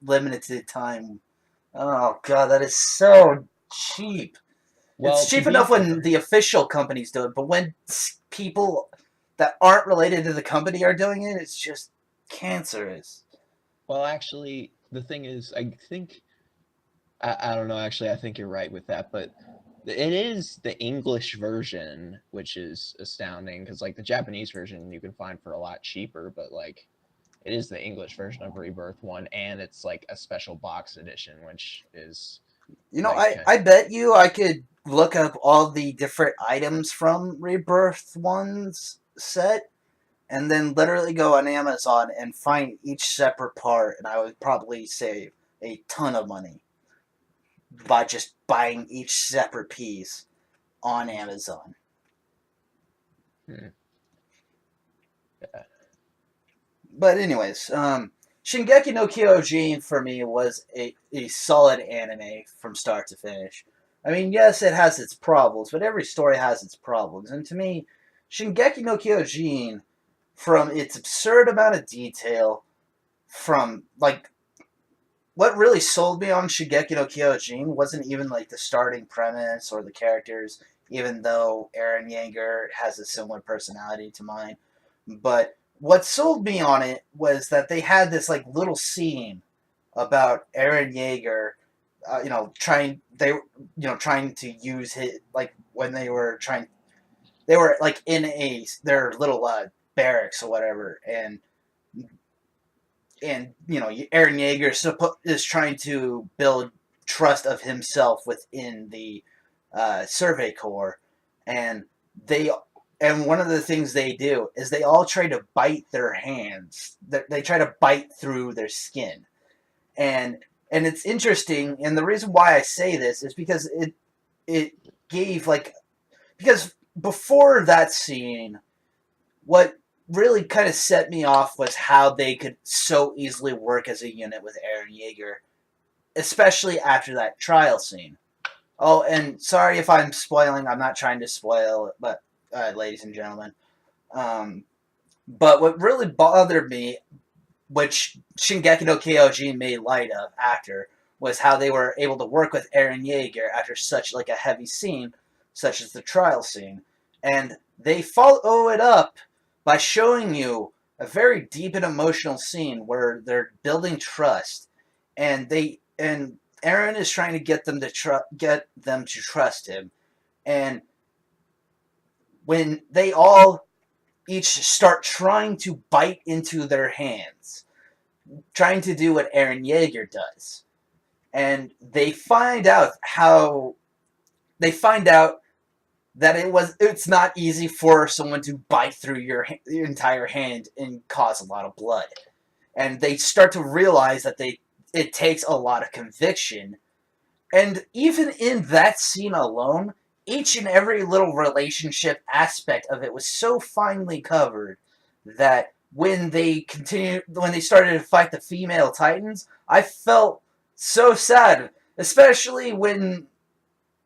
limited time. Oh god, that is so cheap. Well, it's cheap enough when the official companies do it, but when people that aren't related to the company are doing it, it's just cancerous. Well, actually, the thing is, I think, I don't know, actually, I think you're right with that, but it is the English version, which is astounding, because, like, the Japanese version you can find for a lot cheaper, but, like, it is the English version of Rebirth 1, and it's, like, a special box edition, which is... You know, I bet you I could look up all the different items from Rebirth 1's set, and then literally go on Amazon and find each separate part, and I would probably save a ton of money by just buying each separate piece on Amazon. Yeah. But anyways, Shingeki no Kyojin for me was a solid anime from start to finish. I mean, yes, it has its problems, but every story has its problems. And to me, Shingeki no Kyojin, from its absurd amount of detail, from like what really sold me on Shingeki no Kyojin wasn't even like the starting premise or the characters, even though Eren Yeager has a similar personality to mine. But what sold me on it was that they had this like little scene about Eren Yeager, trying to use his, like, when they were like in their little barracks or whatever, and Eren Yeager is trying to build trust of himself within the Survey Corps, and one of the things they do is they all try to bite their hands. They try to bite through their skin, and and it's interesting. And the reason why I say this is because it gave like because before that scene, what really kind of set me off was how they could so easily work as a unit with Eren Yeager, especially after that trial scene. Oh, and sorry if I'm spoiling. I'm not trying to spoil, but ladies and gentlemen, um, but what really bothered me, which Shingeki no Kyojin made light of after, was how they were able to work with Eren Yeager after such like a heavy scene, such as the trial scene, and they follow it up by showing you a very deep and emotional scene where they're building trust, and Eren is trying to get them to trust him, and when they all each start trying to bite into their hands, trying to do what Eren Yeager does. And they find out that it's not easy for someone to bite through your entire hand and cause a lot of blood. And they start to realize that it takes a lot of conviction. And even in that scene alone, each and every little relationship aspect of it was so finely covered that when they started to fight the female titans, I felt so sad, especially when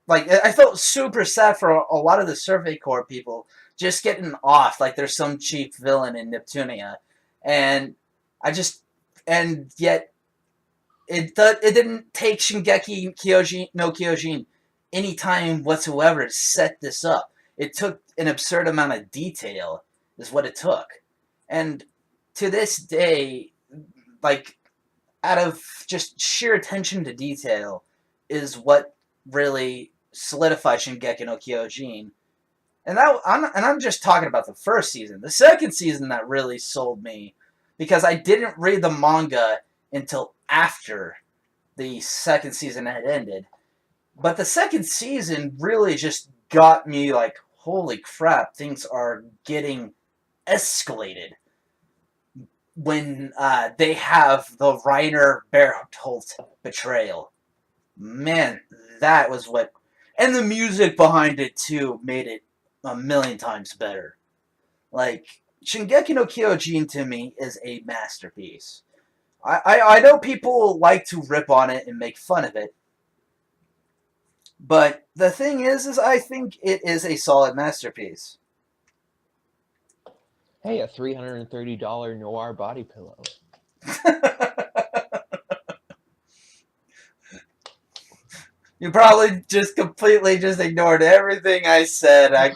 I felt super sad for a lot of the Survey Corps people just getting off like there's some cheap villain in Neptunia, and I just and yet it didn't take Shingeki no Kyojin any time whatsoever to set this up. It took an absurd amount of detail, is what it took. And to this day, like, out of just sheer attention to detail, is what really solidifies Shingeki no Kyojin. And I'm just talking about the first season. The second season that really sold me, because I didn't read the manga until after the second season had ended. But the second season really just got me like, holy crap, things are getting escalated when they have the Reiner Bertolt betrayal. Man, that was what. And the music behind it, too, made it a million times better. Like, Shingeki no Kyojin to me is a masterpiece. I know people like to rip on it and make fun of it, but the thing is I think it is a solid masterpiece. Hey, a $330 noir body pillow. You probably just completely just ignored everything I said. I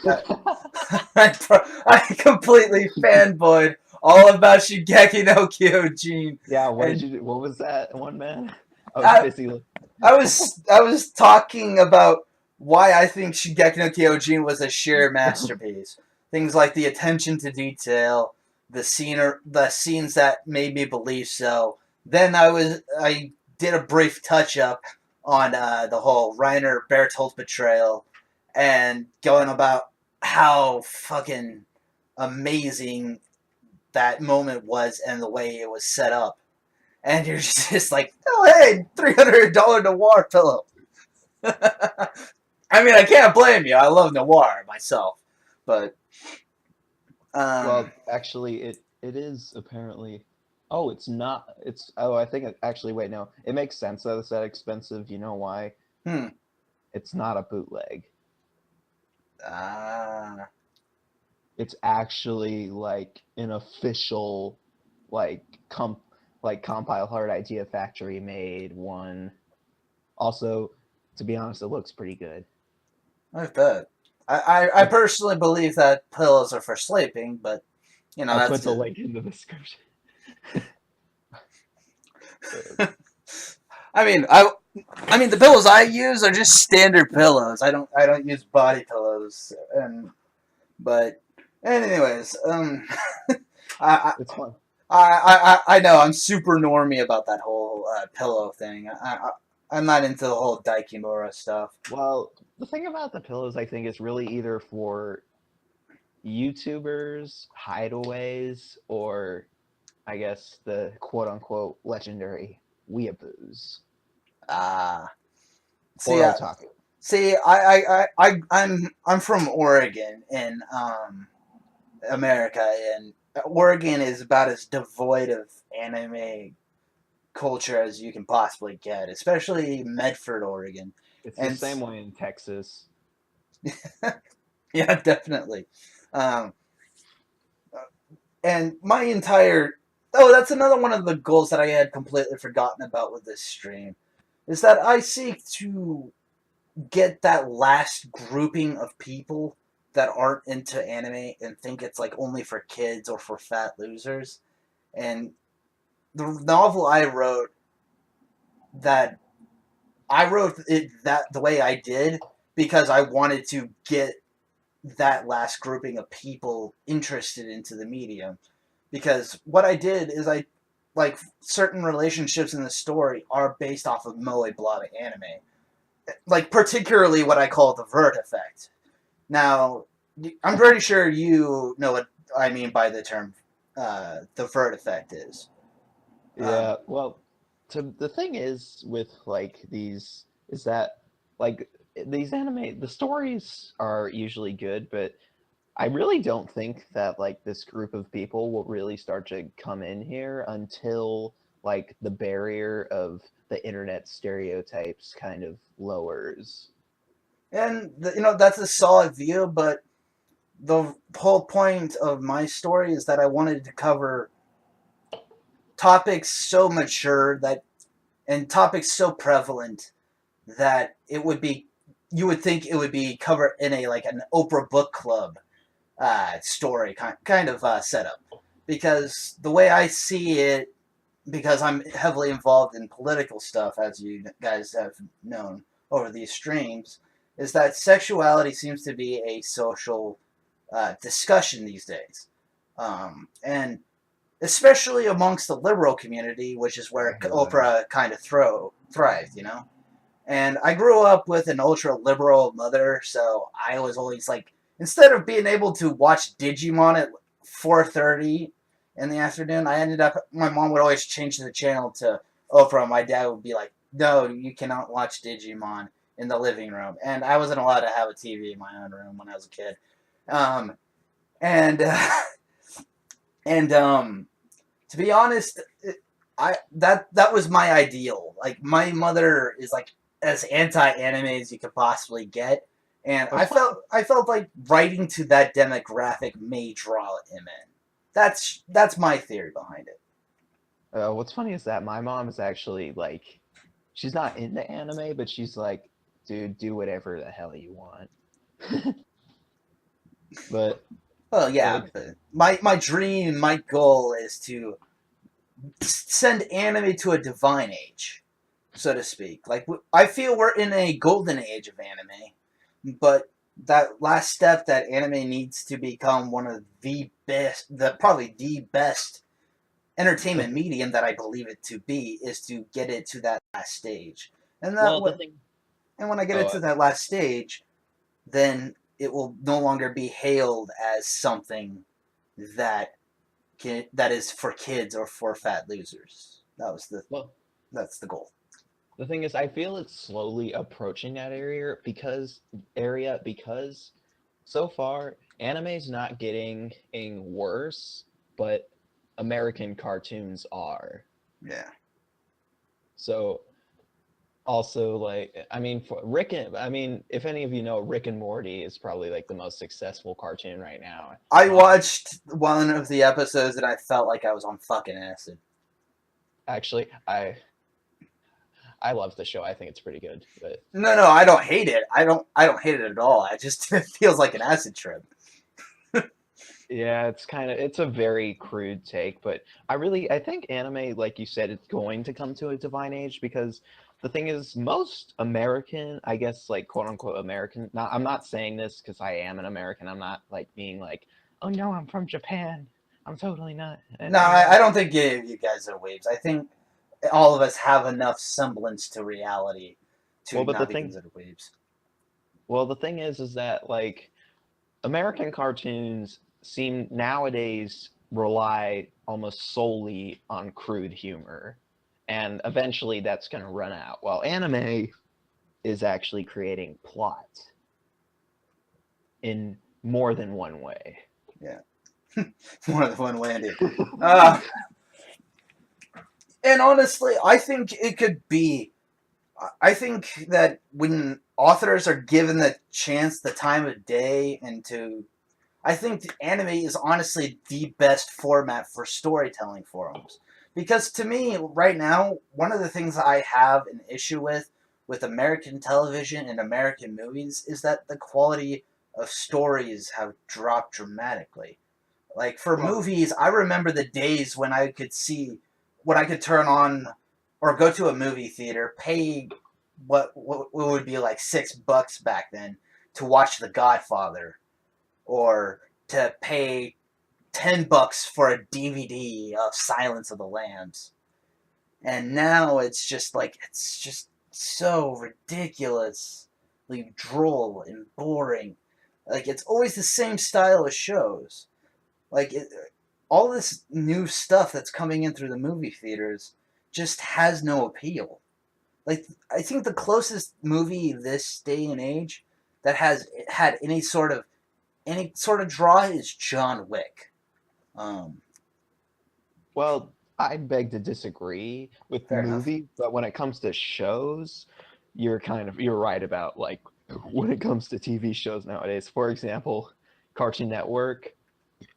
completely fanboyed all about Shingeki no Kyojin. Yeah, what And did you do? What was that, one man? I, I was talking about why I think Shingeki no Kyojin was a sheer masterpiece. Things like the attention to detail, the scenes that made me believe so. Then I did a brief touch up on the whole Reiner Bertolt betrayal, and going about how fucking amazing that moment was and the way it was set up. And you're just like, oh hey, $300 noir pillow. I mean, I can't blame you. I love noir myself, but well, actually, it is apparently. Oh, it's not. It's. Oh, I think it actually. Wait, no. It makes sense that it's that expensive. You know why? hmm. It's not a bootleg. Ah. It's actually like an official, like Compile Hard Idea Factory made one. Also, to be honest, it looks pretty good. I bet. I personally believe that pillows are for sleeping, but I'll that's put the good. link in the description. I mean the pillows I use are just standard pillows. I don't use body pillows, but anyways, I, It's fun. I know I'm super normy about that whole pillow thing. I'm not into the whole Daikimura stuff. Well, the thing about the pillows, I think, is really either for YouTubers, hideaways, or I guess the quote-unquote legendary weeaboos. See, Or otaku. I'm from Oregon in America, and Oregon is about as devoid of anime culture as you can possibly get, especially Medford, Oregon. It's the And same way in Texas. yeah, definitely. Um, and my entire that's another one of the goals that I had completely forgotten about with this stream is that I seek to get that last grouping of people that aren't into anime and think it's like only for kids or for fat losers. And the novel that I wrote it that the way I did because I wanted to get that last grouping of people interested into the medium. Because what I did is I like certain relationships in the story are based off of Moe Blob anime. Like particularly what I call the Vert effect. Now, I'm pretty sure you know what I mean by the term the Vert effect is. Yeah, well, the thing is with like these is that like these anime the stories are usually good, but I really don't think that like this group of people will really start to come in here until like the barrier of the internet stereotypes kind of lowers. And that's a solid view, but the whole point of my story is that I wanted to cover topics so mature that and topics so prevalent that it would be you would think it would be covered in a like an Oprah book club story kind of setup because the way I see it because I'm heavily involved in political stuff as you guys have known over these streams is that sexuality seems to be a social discussion these days and especially amongst the liberal community, which is where Oprah kind of thrived, And I grew up with an ultra liberal mother, so I was always like, instead of being able to watch Digimon at 4:30 in the afternoon, I ended up my mom would always change the channel to Oprah. My dad would be like, "No, you cannot watch Digimon in the living room," and I wasn't allowed to have a TV in my own room when I was a kid. Um, and and to be honest, that was my ideal. Like my mother is like as anti-anime as you could possibly get, and I felt like writing to that demographic may draw him in. That's my theory behind it. What's funny is that my mom is actually like, she's not into anime, but she's like, dude, do whatever the hell you want. But Well, yeah, like, but my dream, my goal is to send anime to a divine age, so to speak. Like I feel we're in a golden age of anime, but that last step that anime needs to become one of the best, probably the best entertainment medium that I believe it to be is to get it to that last stage. And well, the thing. and when I get Oh, it to that last stage, then it will no longer be hailed as something that that is for kids or for fat losers. well, That's the goal. the thing is, I feel it's slowly approaching that area because so far anime's not getting worse, but American cartoons are. Yeah. So also like I mean for Rick and I mean if any of you know Rick and Morty is probably like the most successful cartoon right now. I watched one of the episodes and I felt like I was on fucking acid. Actually, I love the show. I think it's pretty good. But No, I don't hate it. I don't hate it at all. I just it feels like an acid trip. yeah, it's a very crude take, but I think anime, like you said, it's going to come to a divine age because the thing is most American, I guess like quote unquote American. Not I'm not saying this because I am an American. I'm not like being like, oh no, I'm from Japan. I'm totally not. No, I don't think you guys are waves. I think all of us have enough semblance to reality to Well, but the not be thing considered waves. well, the thing is that like American cartoons seem nowadays rely almost solely on crude humor. and eventually that's going to run out. While anime is actually creating plot in more than one way. Yeah. More than one way, indeed. Uh, and honestly, I think it could be. I think that when authors are given the chance, the time of day, and to. I think the anime is honestly the best format for storytelling forums. Because to me, right now, one of the things I have an issue with American television and American movies is that the quality of stories have dropped dramatically. Like for Well, movies, I remember the days when I could turn on or go to a movie theater, pay what would be like $6 back then to watch The Godfather, or to pay $10 for a DVD of Silence of the Lambs. And now it's just so ridiculously droll and boring. Like it's always the same style of shows. Like all this new stuff that's coming in through the movie theaters just has no appeal. Like I think the closest movie this day and age that has had any sort of draw is John Wick. Um, well, I beg to disagree with Fair enough. movies, but when it comes to shows, you're right about like when it comes to TV shows nowadays. For example, Cartoon Network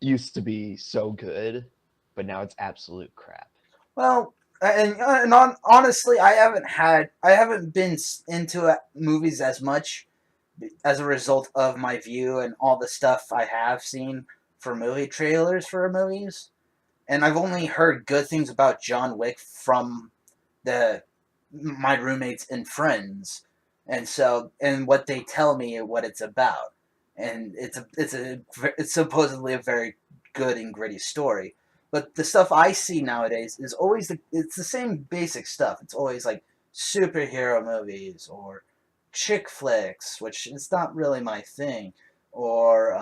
used to be so good, but now it's absolute crap. well, honestly, I haven't been into movies as much as a result of my view and all the stuff I have seen for movie trailers for movies. And I've only heard good things about John Wick from the my roommates and friends, and what they tell me what it's about, and it's supposedly a very good and gritty story. But the stuff I see nowadays is always it's the same basic stuff. It's always like superhero movies or chick flicks, which is not really my thing, or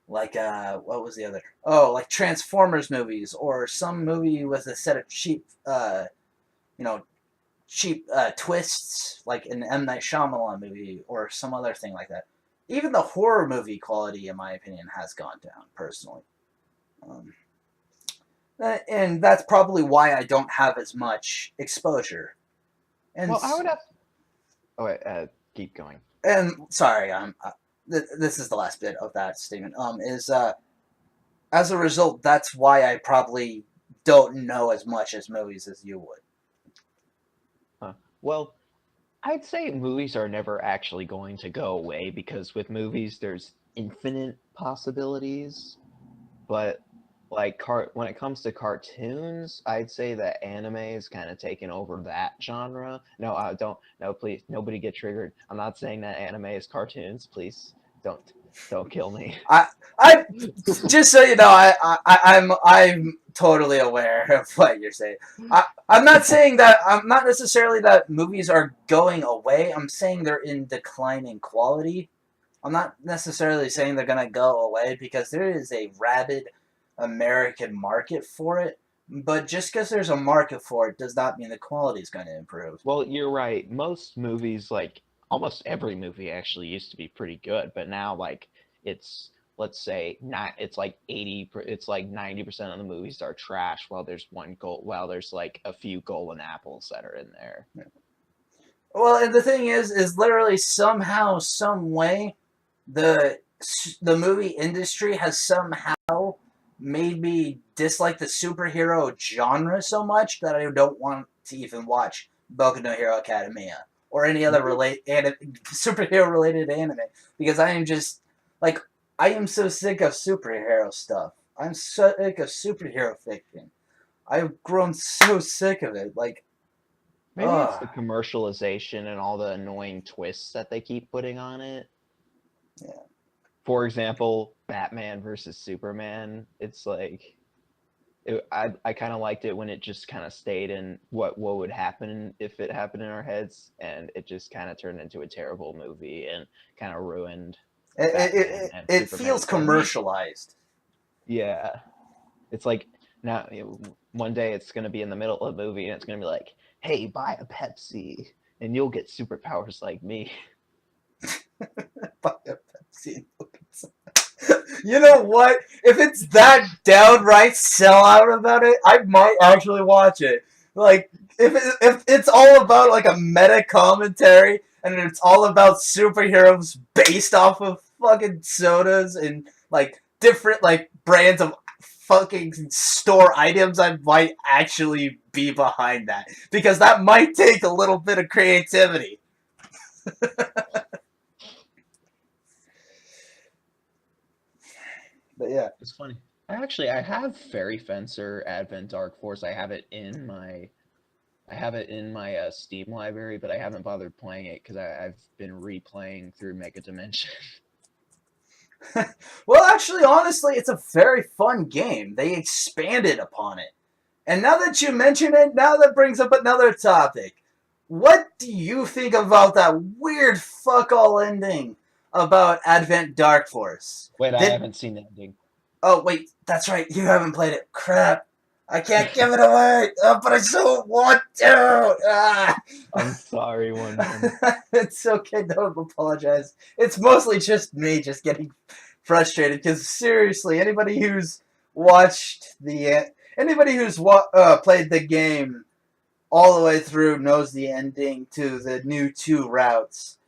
what was the other? Oh, like Transformers movies, or some movie with a set of you know, cheap twists, like an M Night Shyamalan movie, or some other thing like that. Even the horror movie quality, in my opinion, has gone down personally, um, and that's probably why I don't have as much exposure. And Well, I would have. Oh wait, keep going. and sorry, this is the last bit of that statement. Is as a result, that's why I probably don't know as much as movies as you would. Well, I'd say movies are never actually going to go away because with movies there's infinite possibilities. But like when it comes to cartoons, I'd say that anime is kind of taken over that genre. No, don't. No, please, nobody get triggered. I'm not saying that anime is cartoons. Please, don't kill me. I just so you know, I'm totally aware of what you're saying. I'm not saying that I'm not necessarily that movies are going away. I'm saying they're in declining quality. I'm not necessarily saying they're gonna go away because there is a rabid American market for it. But just because there's a market for it does not mean the quality is going to improve. Well, you're right. Most movies, like almost every movie, actually used to be pretty good, but now like it's let's say not. It's like 80. It's like 90% of the movies are trash. While there's one gold. While there's like a few golden apples that are in there. Well, and the thing is literally somehow, some way, the the movie industry has somehow made me dislike the superhero genre so much that I don't want to even watch Boku no Hero Academia or any other superhero related anime, because I am just like, I am so sick of superhero stuff. I'm sick of superhero fiction. I've grown so sick of it. Like, Maybe it's the ugh. commercialization and all the annoying twists that they keep putting on it. Yeah. For example, Batman versus Superman. It's like I kind of liked it when it just kind of stayed in what would happen if it happened in our heads, and it just kind of turned into a terrible movie and kind of ruined It, it, Batman it, and it Superman feels for me. commercialized. Yeah, it's like now one day it's gonna be in the middle of a movie and it's gonna be like, hey, buy a Pepsi and you'll get superpowers like me. Buy a Pepsi. You know what? If it's that downright sellout about it, I might actually watch it. Like, if it's all about like a meta commentary and it's all about superheroes based off of fucking sodas and like different like brands of fucking store items, I might actually be behind that because that might take a little bit of creativity. But yeah. It's funny. I have Fairy Fencer Advent Dark Force. I have it in my Steam library, but I haven't bothered playing it because I've been replaying through Megadimension. Well, actually, honestly, it's a very fun game. They expanded upon it. And now that you mention it, now that brings up another topic. What do you think about that weird fuck all ending about Advent Dark Force? Wait, I haven't seen the ending. Oh, wait, that's right. You haven't played it. Crap. I can't give it away, but I so want to. Ah. I'm sorry, OneMan. It's okay. Don't apologize. It's mostly just me just getting frustrated because seriously, anybody who's watched anybody who's played the game all the way through knows the ending to the new 2 routes,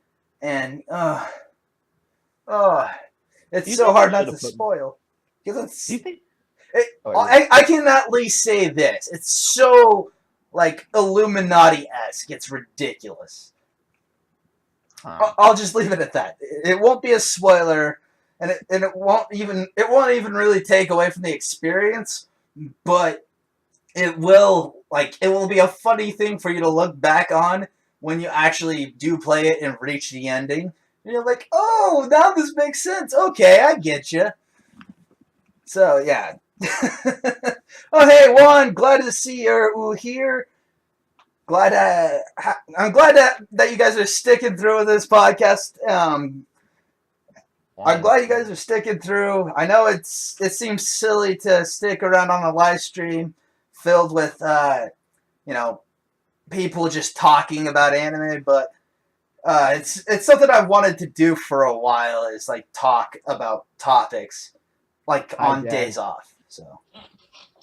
and it's so hard not to spoil because it's. Do you think? I can at least say this. It's so, like, Illuminati-esque. It's ridiculous. Huh. I'll just leave it at that. It won't be a spoiler, and it won't even really take away from the experience, but it will be a funny thing for you to look back on when you actually do play it and reach the ending. And you're like, oh, now this makes sense. Okay, I get you. So, yeah. Oh, hey, Juan, glad to see you here. I'm glad that you guys are sticking through with this podcast. I'm glad you guys are sticking through. I know it seems silly to stick around on a live stream filled with people just talking about anime, but it's something I've wanted to do for a while. Is like talk about topics like on days off. So.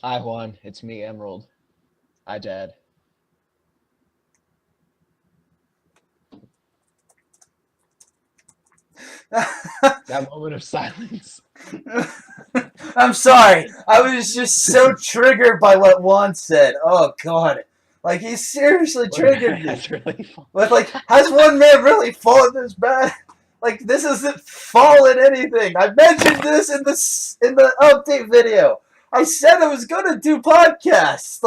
Hi, Juan. It's me, Emerald. Hi, Dad. That moment of silence. I'm sorry. I was just so triggered by what Juan said. Oh, God. Like, he seriously triggered me. That's really fun. But, like, has OneMan really fallen this bad? Like, this isn't fallen anything. I mentioned this in the update video. I said I was gonna do podcasts.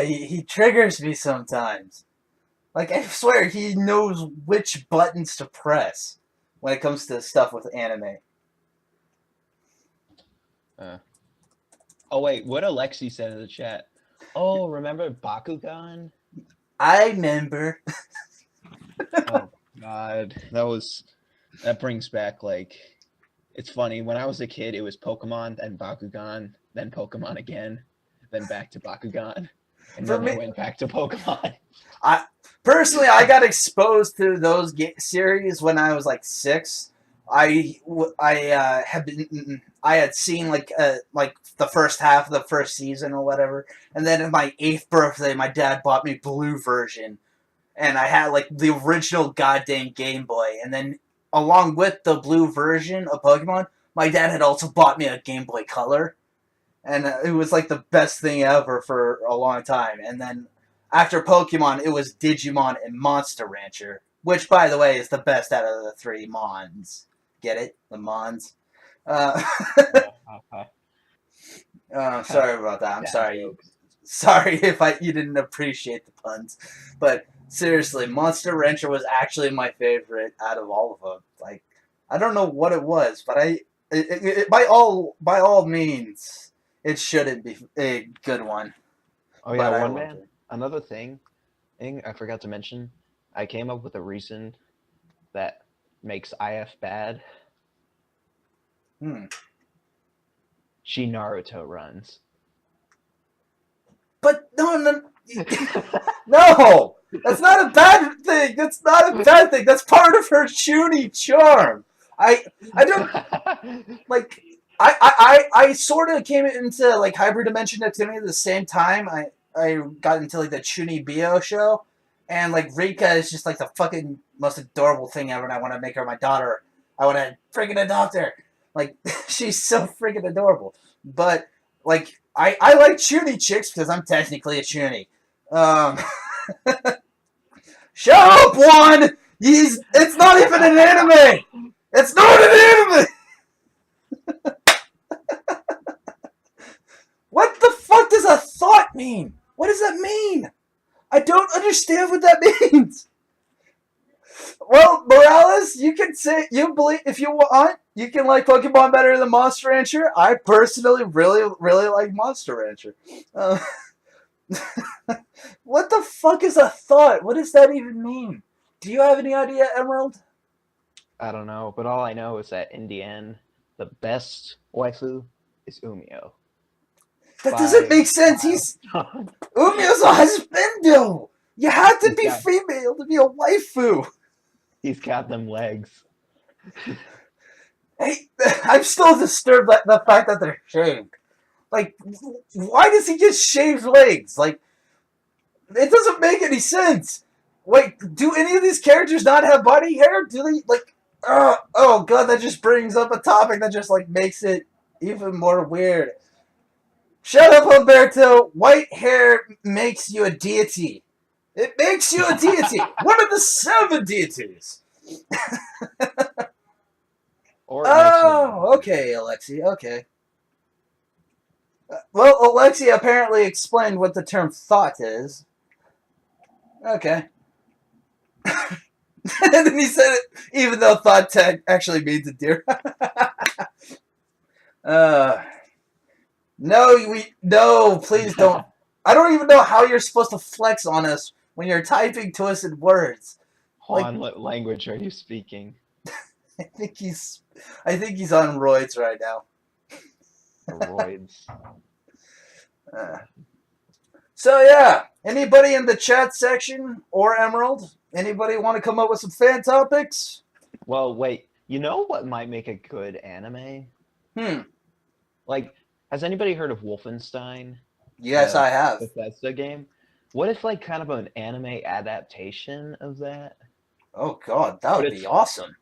He triggers me sometimes. Like, I swear, he knows which buttons to press when it comes to stuff with anime. Oh, wait, what Alexi said in the chat. Oh, remember Bakugan? I remember. Oh, God. That brings back, like, it's funny. When I was a kid, it was Pokemon, then Bakugan, then Pokemon again, then back to Bakugan, and then I went back to Pokemon. Personally, I got exposed to those series when I was like 6. I had seen like the first half of the first season or whatever, and then on my 8th birthday, my dad bought me Blue version, and I had like the original goddamn Game Boy, and then along with the Blue version of Pokemon, my dad had also bought me a Game Boy Color, and it was like the best thing ever for a long time. And then after Pokemon, it was Digimon and Monster Rancher, which, by the way, is the best out of the 3 Mons. Get it? The Mons. Sorry about that. I'm sorry. Sorry if you didn't appreciate the puns. But seriously, Monster Rancher was actually my favorite out of all of them. Like, I don't know what it was, but by all means, it shouldn't be a good one. Oh yeah, OneMan. Another thing I forgot to mention. I came up with a reason that makes IF bad. she Naruto runs. But no, that's not a bad thing. That's not a bad thing. That's part of her Chuny charm. I don't like. I sort of came into like Hyperdimension Neptunia at the same time. I got into like the Chuny Bio show, and like Rika is just like the fucking most adorable thing ever. And I want to make her my daughter. I want to freaking adopt her. Like she's so freaking adorable. But like I like Chuny chicks because I'm technically a Chuny. Shut up, Juan! It's not even an anime! It's not an anime! What the fuck does a thought mean? What does that mean? I don't understand what that means. Well, Morales, you can say you believe if you want. You can like Pokemon better than Monster Rancher. I personally really like Monster Rancher. What the fuck is a thought? What does that even mean? Do you have any idea, Emerald? I don't know, but all I know is that in the end, the best waifu is Umio. That doesn't make sense. Umio's a husbando. You have to be female to be a waifu. He's got them legs. Hey, I'm still disturbed by the fact that they're shaved. Like, why does he just shave legs? Like, it doesn't make any sense. Wait, do any of these characters not have body hair? Do they, like, oh god, that just brings up a topic that just, like, makes it even more weird. Shut up, Humberto. White hair makes you a deity. It makes you a deity. One of the 7 deities. Okay, Alexi, okay. Well, Alexi apparently explained what the term thought is. Okay. And then he said it, even though thought tech actually means a deer. No, please don't. I don't even know how you're supposed to flex on us when you're typing twisted words. Juan, what language are you speaking? I think he's on roids right now. Roids. So yeah, anybody in the chat section or Emerald? Anybody want to come up with some fan topics? Well, wait. You know what might make a good anime? Like, has anybody heard of Wolfenstein? Yes, I have. Bethesda game. What if like kind of an anime adaptation of that? Oh god, that would be awesome.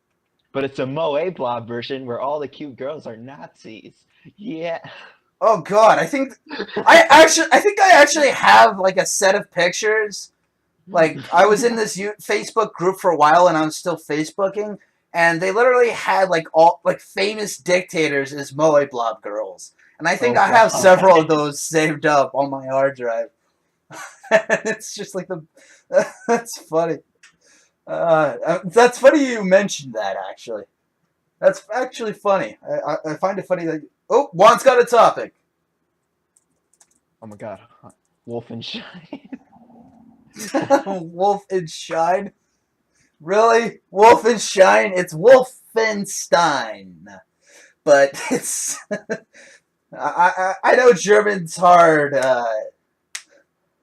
But it's a Moe Blob version where all the cute girls are Nazis. Yeah. Oh god, I think I actually have like a set of pictures. Like I was in this Facebook group for a while, and I was still Facebooking, and they literally had like all like famous dictators as Moe Blob girls, and I think I have several of those saved up on my hard drive. It's just like that's funny. That's funny you mentioned that, actually. That's actually funny. I find it funny that... Oh, Juan's got a topic. Oh my god. Wolfenstein. Wolfenstein? Really? Wolfenstein? It's Wolfenstein. But it's... I know German's hard...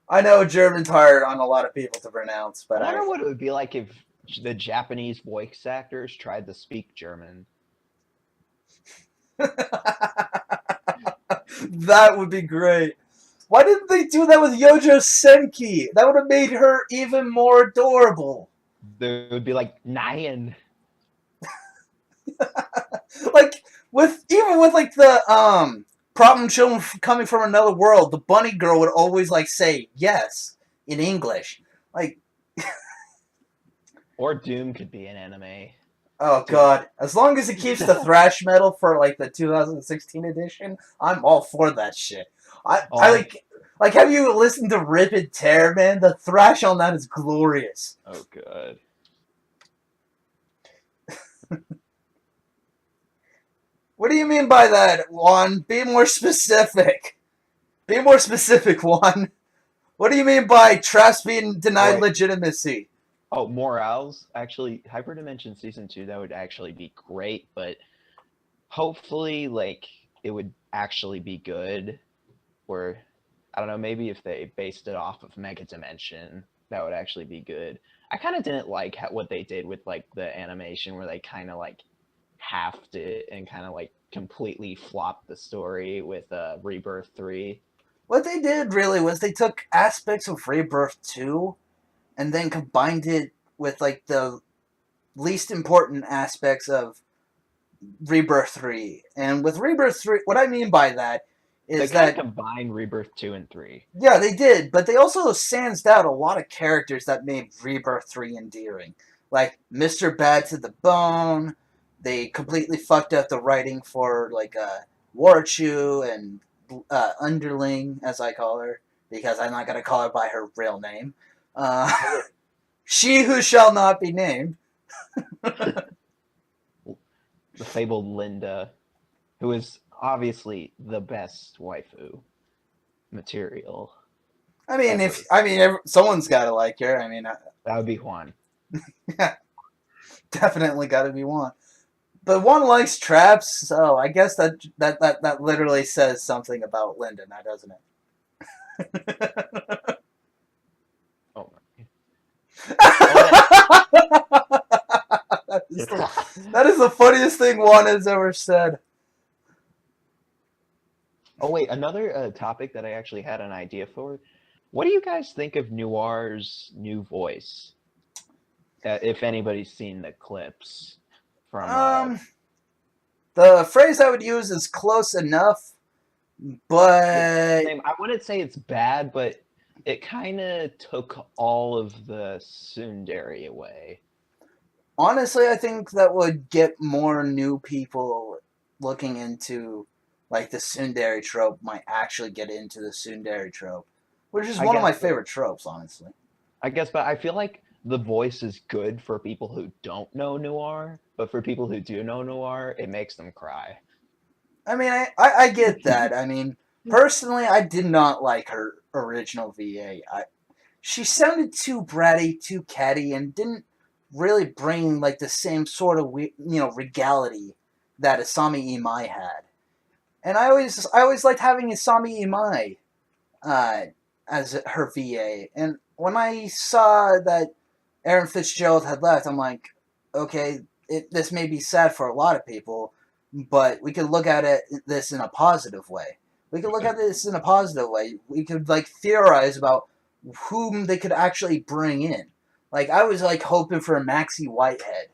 I know German's hard on a lot of people to pronounce, but I wonder what it would be like if the Japanese voice actors tried to speak German. That would be great. Why didn't they do that with Yojo Senki? That would have made her even more adorable. There would be like Nyan. Like even with like the problem children coming from another world, the bunny girl would always like say yes in English. Like or Doom could be an anime. Oh god. As long as it keeps the thrash metal for like the 2016 edition, I'm all for that shit. I like have you listened to Rip and Tear, man? The thrash on that is glorious. Oh god. What do you mean by that, Juan? Be more specific. Be more specific, Juan. What do you mean by traps being denied legitimacy? Oh, Morales. Actually, Hyperdimension Season 2, that would actually be great, but hopefully, like, it would actually be good. Or I don't know, maybe if they based it off of Megadimension, that would actually be good. I kind of didn't like what they did with like the animation where they kind of like halved it and kind of like completely flopped the story with Rebirth 3. What they did really was they took aspects of Rebirth 2 and then combined it with like the least important aspects of Rebirth 3. And with Rebirth 3, what I mean by that is They that... kind of combined Rebirth 2 and 3. Yeah, they did, but they also sandsed out a lot of characters that made Rebirth 3 endearing. Like Mr. Bad to the Bone. They completely fucked up the writing for like Warchu and Underling, as I call her, because I'm not going to call her by her real name. She who shall not be named. The fabled Linda, who is obviously the best waifu material. I mean, someone's got to like her. I mean, that would be Juan. Yeah, definitely got to be Juan. But Juan likes traps, so I guess that literally says something about Linda, now doesn't it? Oh my. That is the funniest thing Juan has ever said. Oh wait, another topic that I actually had an idea for. What do you guys think of Noir's new voice? If anybody's seen the clips from... The phrase I would use is close enough, but... I wouldn't say it's bad, but it kind of took all of the tsundere away. Honestly, I think that would get more new people looking into like the tsundere trope might actually get into the tsundere trope, which is one of my favorite tropes, honestly. I guess, but I feel like the voice is good for people who don't know Noir, but for people who do know Noir, it makes them cry. I mean, I get that. I mean, personally, I did not like her original VA. She sounded too bratty, too catty, and didn't really bring like the same sort of regality that Asami Imai had. And I always liked having Asami Imai as her VA. And when I saw that Aaron Fitzgerald had left, I'm like, okay, this may be sad for a lot of people, but we could look at this in a positive way. We could look at this in a positive way. We could like theorize about whom they could actually bring in. Like I was like hoping for Maxie Whitehead.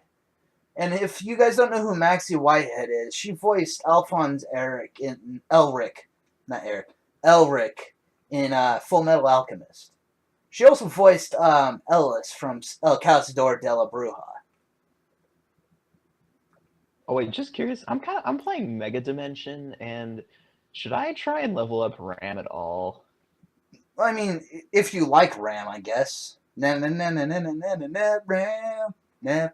And if you guys don't know who Maxie Whitehead is, she voiced Alphonse Elric in Full Metal Alchemist. She also voiced Ellis from El Cazador de la Bruja. Oh wait, just curious. I'm playing Megadimension, and should I try and level up Ram at all? I mean, if you like Ram, I guess. Ram. The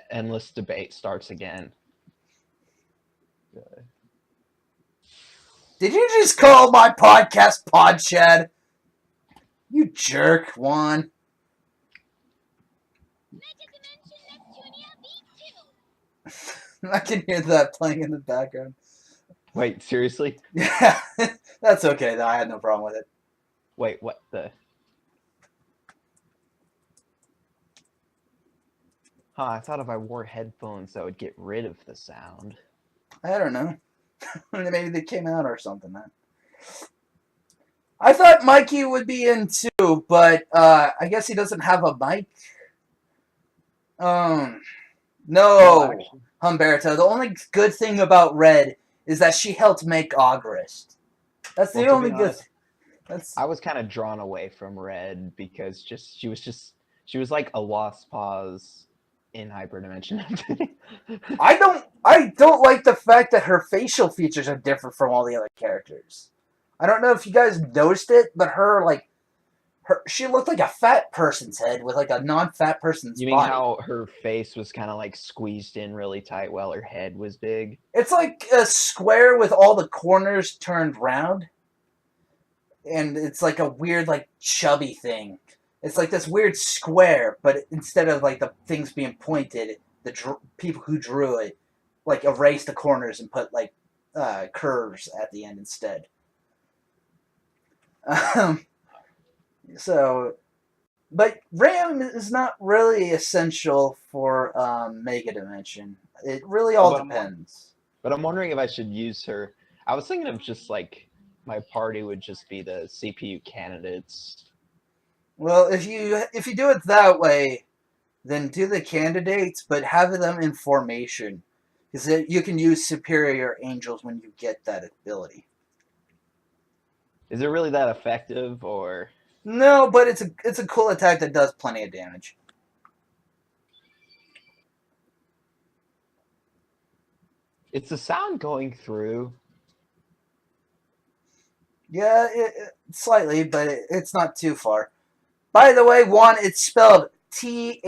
endless debate starts again. Did you just call my podcast Podshed? You jerk, Juan. I can hear that playing in the background. Wait, seriously? Yeah, that's okay though. I had no problem with it. Wait, what the... Huh, I thought if I wore headphones that would get rid of the sound. I don't know. Maybe they came out or something, man. I thought Mikey would be in too, but I guess he doesn't have a mic. No, Humberto. The only good thing about Red is that she helped make Augrist. That's the only good thing. I was kind of drawn away from Red because she was like a lost pause in Hyperdimension. I don't like the fact that her facial features are different from all the other characters. I don't know if you guys noticed it, but she looked like a fat person's head with like a non-fat person's body. You mean how her face was kind of like squeezed in really tight while her head was big? It's like a square with all the corners turned round. And it's like a weird like chubby thing. It's like this weird square, but instead of like the things being pointed, the people who drew it like erased the corners and put like curves at the end instead. Um, so, but RAM is not really essential for Megadimension. It really all depends. But I'm wondering if I should use her. I was thinking of just like my party would just be the CPU candidates. Well, if you do it that way, then do the candidates, but have them in formation, because you can use superior angels when you get that ability. Is it really that effective, or? No, but it's a cool attack that does plenty of damage. It's the sound going through. Yeah, slightly, but it's not too far. By the way, it's spelled Thick.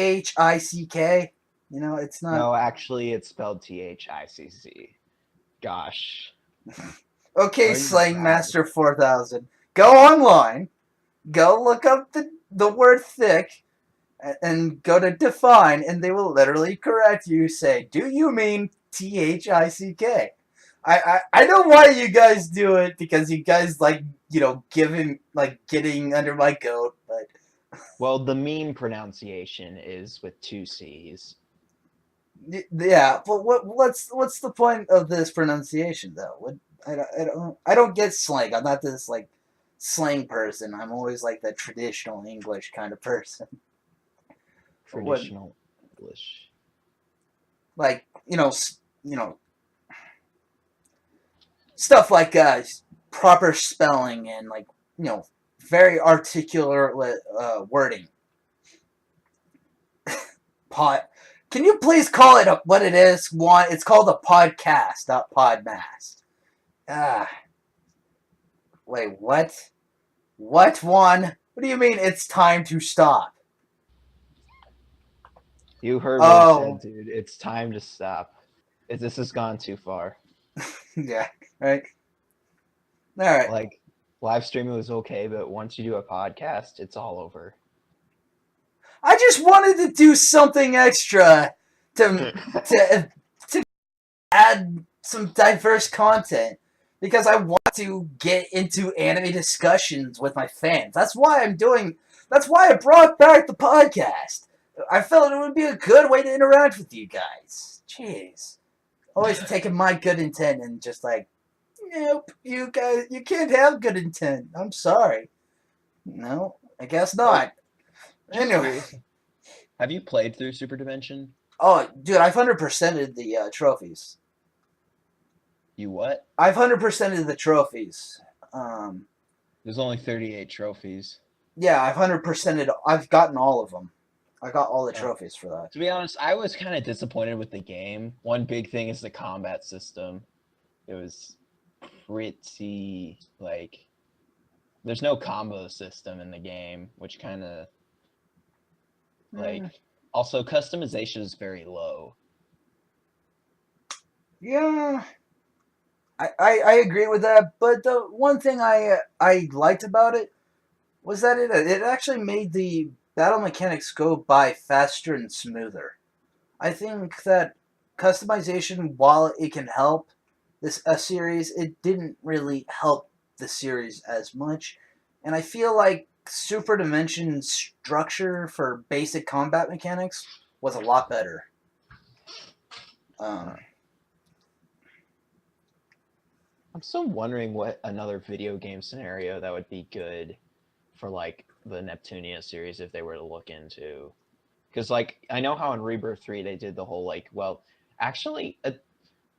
You know, it's not. No, actually, it's spelled Thicc. Gosh. Okay, Slang Master 4000. Go online, go look up the word thick, and go to define, and they will literally correct you. Say, do you mean Thick? I know why you guys do it, because you guys like, getting under my goat, but. Well, the meme pronunciation is with 2 C's. Yeah, but what's the point of this pronunciation though? I don't get slang. I'm not this like slang person. I'm always like the traditional English kind of person. Traditional English. Like stuff like proper spelling and like very articulate wording. Can you please call it what it is? It's called a podcast, not podmast. Wait, what? What, Juan? What do you mean it's time to stop? You heard what I said, dude. It's time to stop. This has gone too far. Yeah, right? Alright. Like, live streaming was okay, but once you do a podcast, it's all over. I just wanted to do something extra to add some diverse content, because I want to get into anime discussions with my fans. That's why I brought back the podcast. I felt it would be a good way to interact with you guys. Jeez. Always taking my good intent and just like, nope, you guys, you can't have good intent. I'm sorry. No, I guess not. Anyway. Have you played through Super Dimension? Oh, dude, I've 100%ed the trophies. You what? I've 100%ed the trophies. There's only 38 trophies. Yeah, I've 100%ed. I've gotten all of them. I got all the trophies for that. To be honest, I was kind of disappointed with the game. One big thing is the combat system. It was pretty, like, there's no combo system in the game, which kind of, like, also customization is very low. Yeah, I agree with that, but the one thing I liked about it was that it actually made the battle mechanics go by faster and smoother. I think that customization, while it can help a series, it didn't really help the series as much, and I feel like Super Dimension structure for basic combat mechanics was a lot better. I'm still wondering what another video game scenario that would be good for, like, the Neptunia series if they were to look into. Because, like, I know how in Rebirth 3 they did the whole, like, well, actually,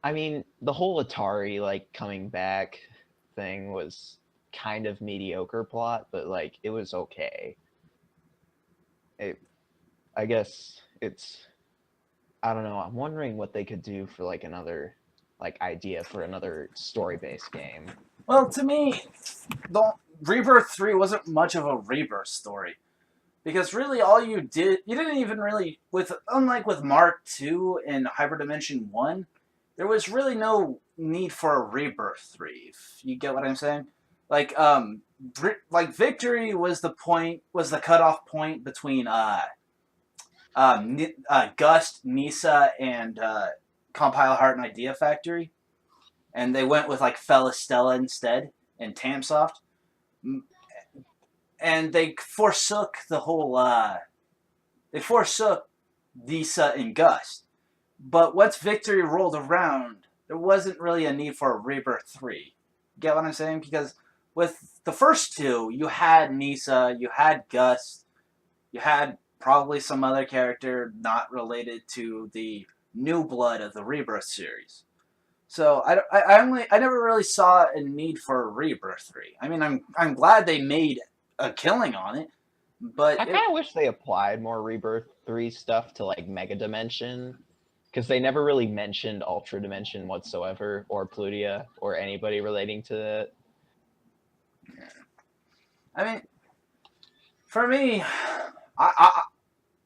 I mean, the whole Atari, like, coming back thing was kind of mediocre plot, but, like, it was okay. I guess it's, I don't know, I'm wondering what they could do for, like, another, like, idea for another story-based game. Well, to me, Rebirth 3 wasn't much of a Rebirth story. Because really all you didn't even really, unlike with Mark 2 and Hyperdimension 1, there was really no need for a Rebirth 3, if you get what I'm saying. Like Victory was the cutoff point between Gust, Nisa, and Compile Heart and Idea Factory. and they went with like Felistella instead and Tamsoft, and they forsook the whole. They forsook Nisa and Gust, but once Victory rolled around, there wasn't really a need for a Rebirth 3. Get what I'm saying? Because with the first two, you had Nisa, you had Gust, you had probably some other character not related to the new blood of the Rebirth series. So I never really saw a need for a Rebirth 3. I mean, I'm glad they made a killing on it, but I kind of wish they applied more Rebirth 3 stuff to like Megadimension, because they never really mentioned Ultra Dimension whatsoever, or Plutia, or anybody relating to it. I mean, for me,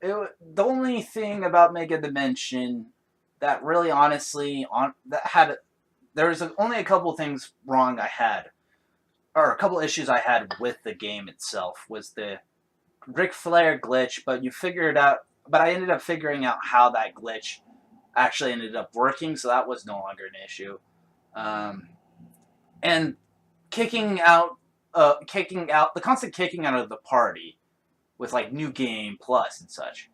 the only thing about Megadimension that really honestly there was only a couple things wrong I had, or a couple issues I had with the game itself, was the Ric Flair glitch, but I ended up figuring out how that glitch actually ended up working, so that was no longer an issue. And kicking out the constant kicking out of the party with like New Game Plus and such.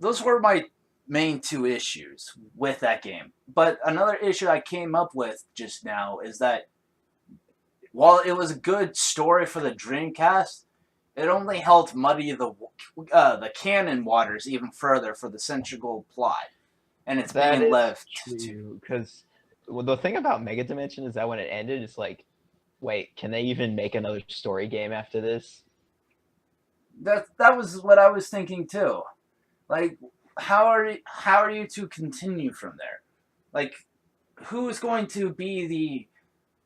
Those were my main two issues with that game. But another issue I came up with just now is that while it was a good story for the Dreamcast, it only helped muddy the canon waters even further for the central plot, and it's being left to, because the thing about Megadimension is that when it ended, it's like, wait, can they even make another story game after this? That was what I was thinking too. Like, how are you to continue from there? Like, who is going to be the?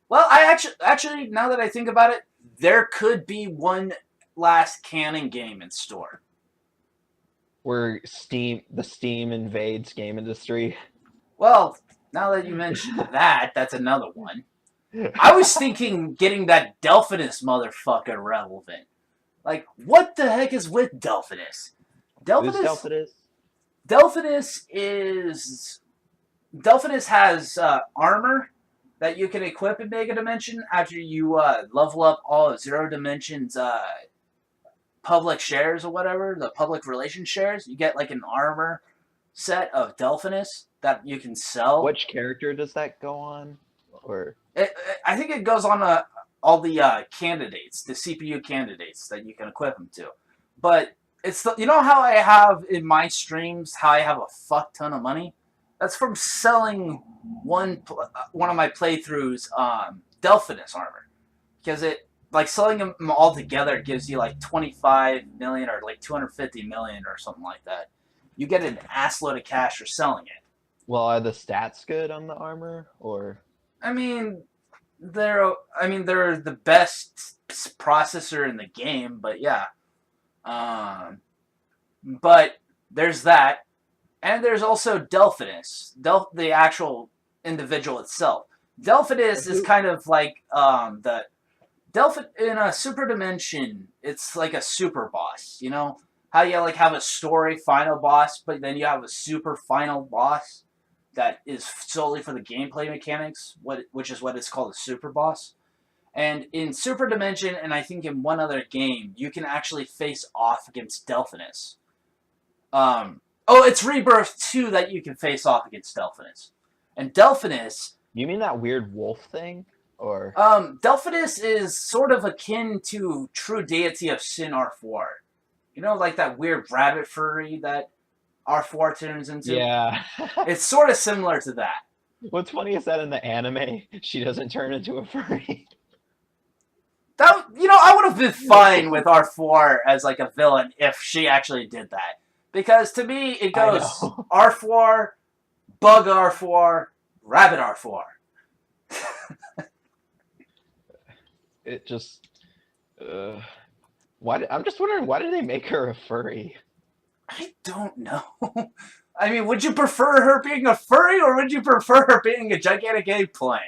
Well, I actually now that I think about it, there could be one last canon game in store. Where Steam invades game industry. Well, now that you mentioned that, that's another one. I was thinking getting that Delphinus motherfucker relevant. Like, what the heck is with Delphinus? Who's Delphinus? Delphinus has armor that you can equip in Megadimension after you level up all of Zero Dimension's public shares or whatever, the public relations shares. You get like an armor set of Delphinus that you can sell. Which character does that go on? Or I think it goes on all the candidates, the CPU candidates that you can equip them to. But it's you know how I have in my streams how I have a fuck ton of money? That's from selling one of my playthroughs Delphinus armor, because it like selling them all together gives you like 25 million or like 250 million or something like that. You get an ass load of cash for selling it. Well, are the stats good on the armor, or? I mean, they're the best processor in the game, but yeah. But there's that, and there's also Delphinus, the actual individual itself. Delphinus is kind of like the Delphin in a super dimension. It's like a super boss. You know how you like have a story final boss, but then you have a super final boss that is solely for the gameplay mechanics, which is what is called a super boss. And in Super Dimension, and I think in one other game, you can actually face off against Delphinus. It's Rebirth 2 that you can face off against Delphinus. And Delphinus... You mean that weird wolf thing? Or Delphinus is sort of akin to true deity of Sin R4. You know, like that weird rabbit furry that R4 turns into? Yeah. It's sort of similar to that. What's funny is that in the anime, she doesn't turn into a furry. I would have been fine with R4 as like a villain if she actually did that. Because to me, it goes R4, Bug R4, Rabbit R4. It just... I'm just wondering, why did they make her a furry? I don't know. I mean, would you prefer her being a furry, or would you prefer her being a gigantic eggplant?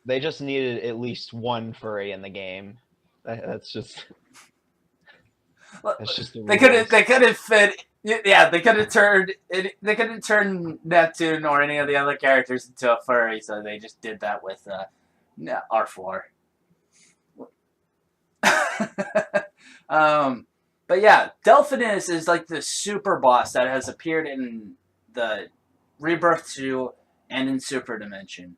They just needed at least one furry in the game. That's just... They couldn't fit Yeah, they could have turned it. They could have turned Neptune or any of the other characters into a furry, so they just did that with R4. But yeah, Delphinus is like the super boss that has appeared in the Rebirth 2 and in Super Dimension.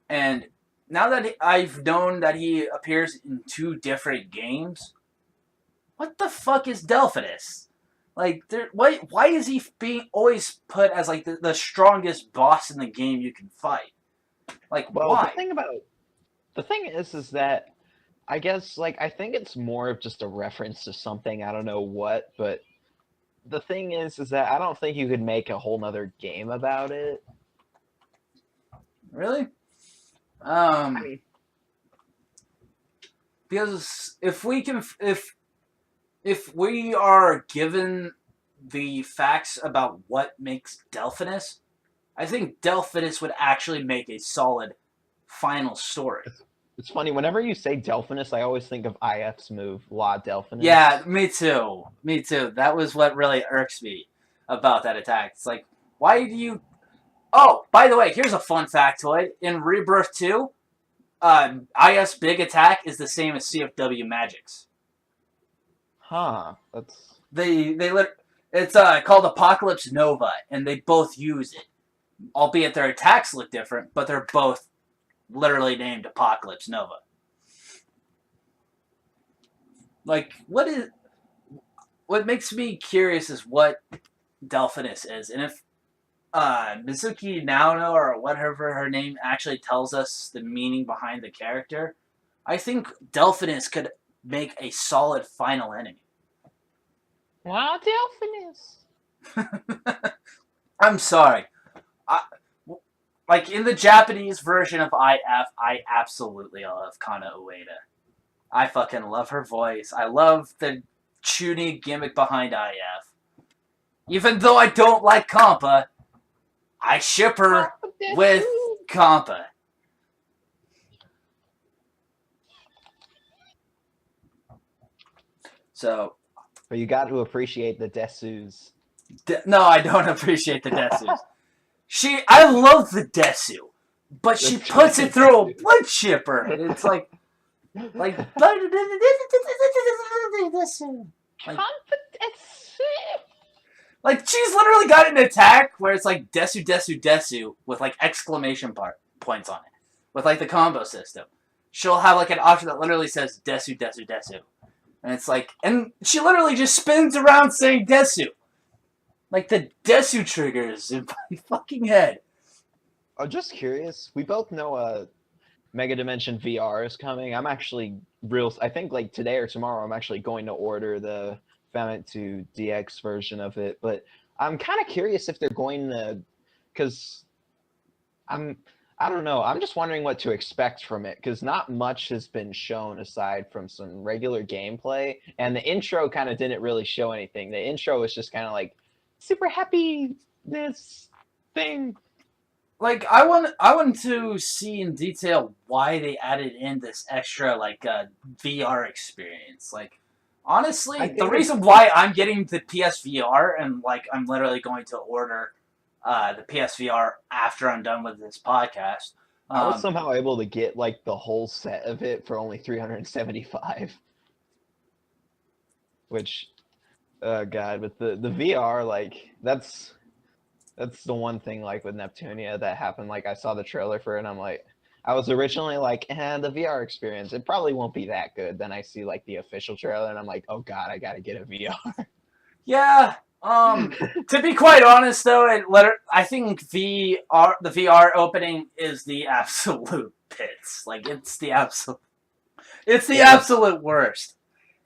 And now that I've known that he appears in 2 different games, what the fuck is Delphinus? Like, why is he being always put as like the strongest boss in the game you can fight? Like, Well, why? the thing is that I guess like I think it's more of just a reference to something. I don't know what, but the thing is that I don't think you could make a whole nother game about it. Really? I mean, Because if we are given the facts about what makes Delphinus, I think Delphinus would actually make a solid final story. it's funny whenever you say Delphinus, I always think of IF's move, La Delphinus. Yeah, me too. Me too. That was what really irks me about that attack. It's like, why do you... Oh, by the way, here's a fun factoid. In Rebirth 2, IS big attack is the same as CFW Magic's. Huh. That's It's called Apocalypse Nova, and they both use it. Albeit their attacks look different, but they're both literally named Apocalypse Nova. Like, what makes me curious is what Delphinus is, and if Mizuki Naono, or whatever her name, actually tells us the meaning behind the character, I think Delphinus could make a solid final enemy. La Delphinus. I'm sorry. Like, in the Japanese version of IF, I absolutely love Kana Ueda. I fucking love her voice. I love the chuny gimmick behind IF. Even though I don't like Kampa, I ship her with Kampa. So... But you got to appreciate the Desus. No, I don't appreciate the Desus. I love the Desu, but she puts it through a wood chipper. It's like, like she's literally got an attack where it's like Desu, Desu, Desu with like exclamation points on it, with like the combo system. She'll have like an option that literally says Desu, Desu, Desu, and it's like, and she literally just spins around saying Desu. Like the Desu triggers in my fucking head. I'm just curious. We both know Megadimension VR is coming. I'm actually I think like today or tomorrow I'm actually going to order the Famut 2 DX version of it. But I'm kind of curious if they're going to, because I don't know. I'm just wondering what to expect from it, because not much has been shown aside from some regular gameplay. And the intro kind of didn't really show anything. The intro was just kind of like super happiness thing. Like, I want to see in detail why they added in this extra like VR experience. Like, honestly, the reason why I'm getting the PSVR and like I'm literally going to order the PSVR after I'm done with this podcast. I was somehow able to get like the whole set of it for only $375. Which, God, with the VR, like that's the one thing like with Neptunia that happened. Like I saw the trailer for it and I'm like, I was originally like, the VR experience, it probably won't be that good. Then I see like the official trailer and I'm like, oh God, I gotta get a VR. Yeah. To be quite honest though, I think the VR opening is the absolute pits. Like it's the absolute worst.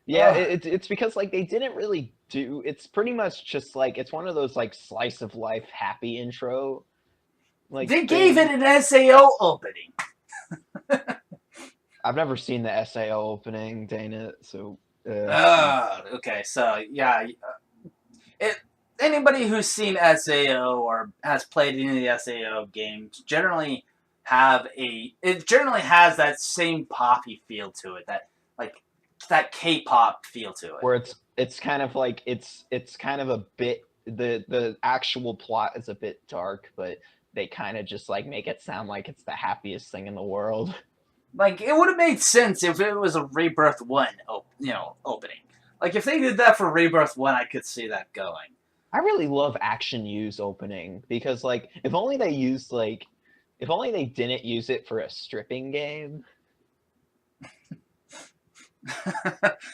Yeah, it's because like they didn't really do. It's pretty much just like it's one of those like slice of life happy intro. Like they gave it an SAO opening. I've never seen the SAO opening, Dana. So. Okay. So yeah, anybody who's seen SAO or has played any of the SAO games generally has that same poppy feel to it. That K-pop feel to it. Where it's kind of like it's kind of a bit the actual plot is a bit dark, but they kind of just like make it sound like it's the happiest thing in the world. Like, it would have made sense if it was a Rebirth 1, opening. Like, if they did that for Rebirth 1, I could see that going. I really love Action U's opening because, like, if only they didn't use it for a stripping game.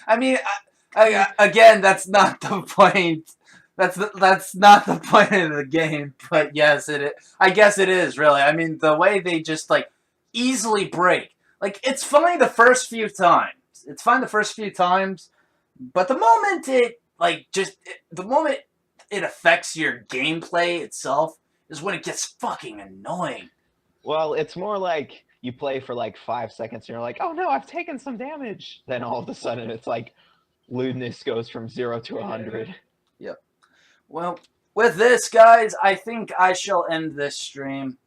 I mean, again, that's not the point. That's not the point of the game. But yes, I guess it is, really. I mean, the way they just, like, easily break. Like, it's fine the first few times. But the moment the moment it affects your gameplay itself is when it gets fucking annoying. Well, it's more like you play for like 5 seconds and you're like, oh no, I've taken some damage. Then all of a sudden it's like lewdness goes from 0 to 100. Yep. Well, with this, guys, I think I shall end this stream.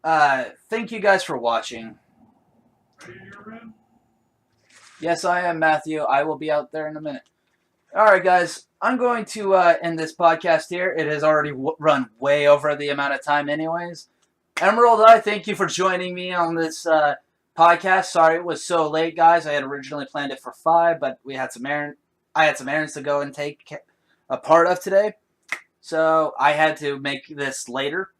Thank you guys for watching. Yes, I am Matthew. I will be out there in a minute. Alright, guys. I'm going to end this podcast here. It has already run way over the amount of time anyways. Emerald Eye, thank you for joining me on this podcast. Sorry it was so late, guys. I had originally planned it for 5, but I had some errands to go and take a part of today. So I had to make this later.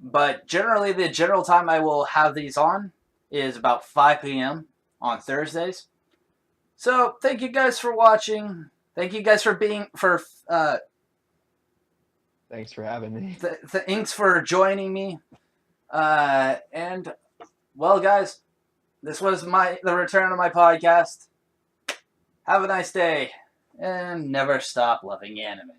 But generally, the general time I will have these on is about 5 p.m. on Thursdays. So thank you guys for watching. Thank you guys Thanks for having me. Thanks for joining me. And well, guys, this was the return of my podcast. Have a nice day and never stop loving anime.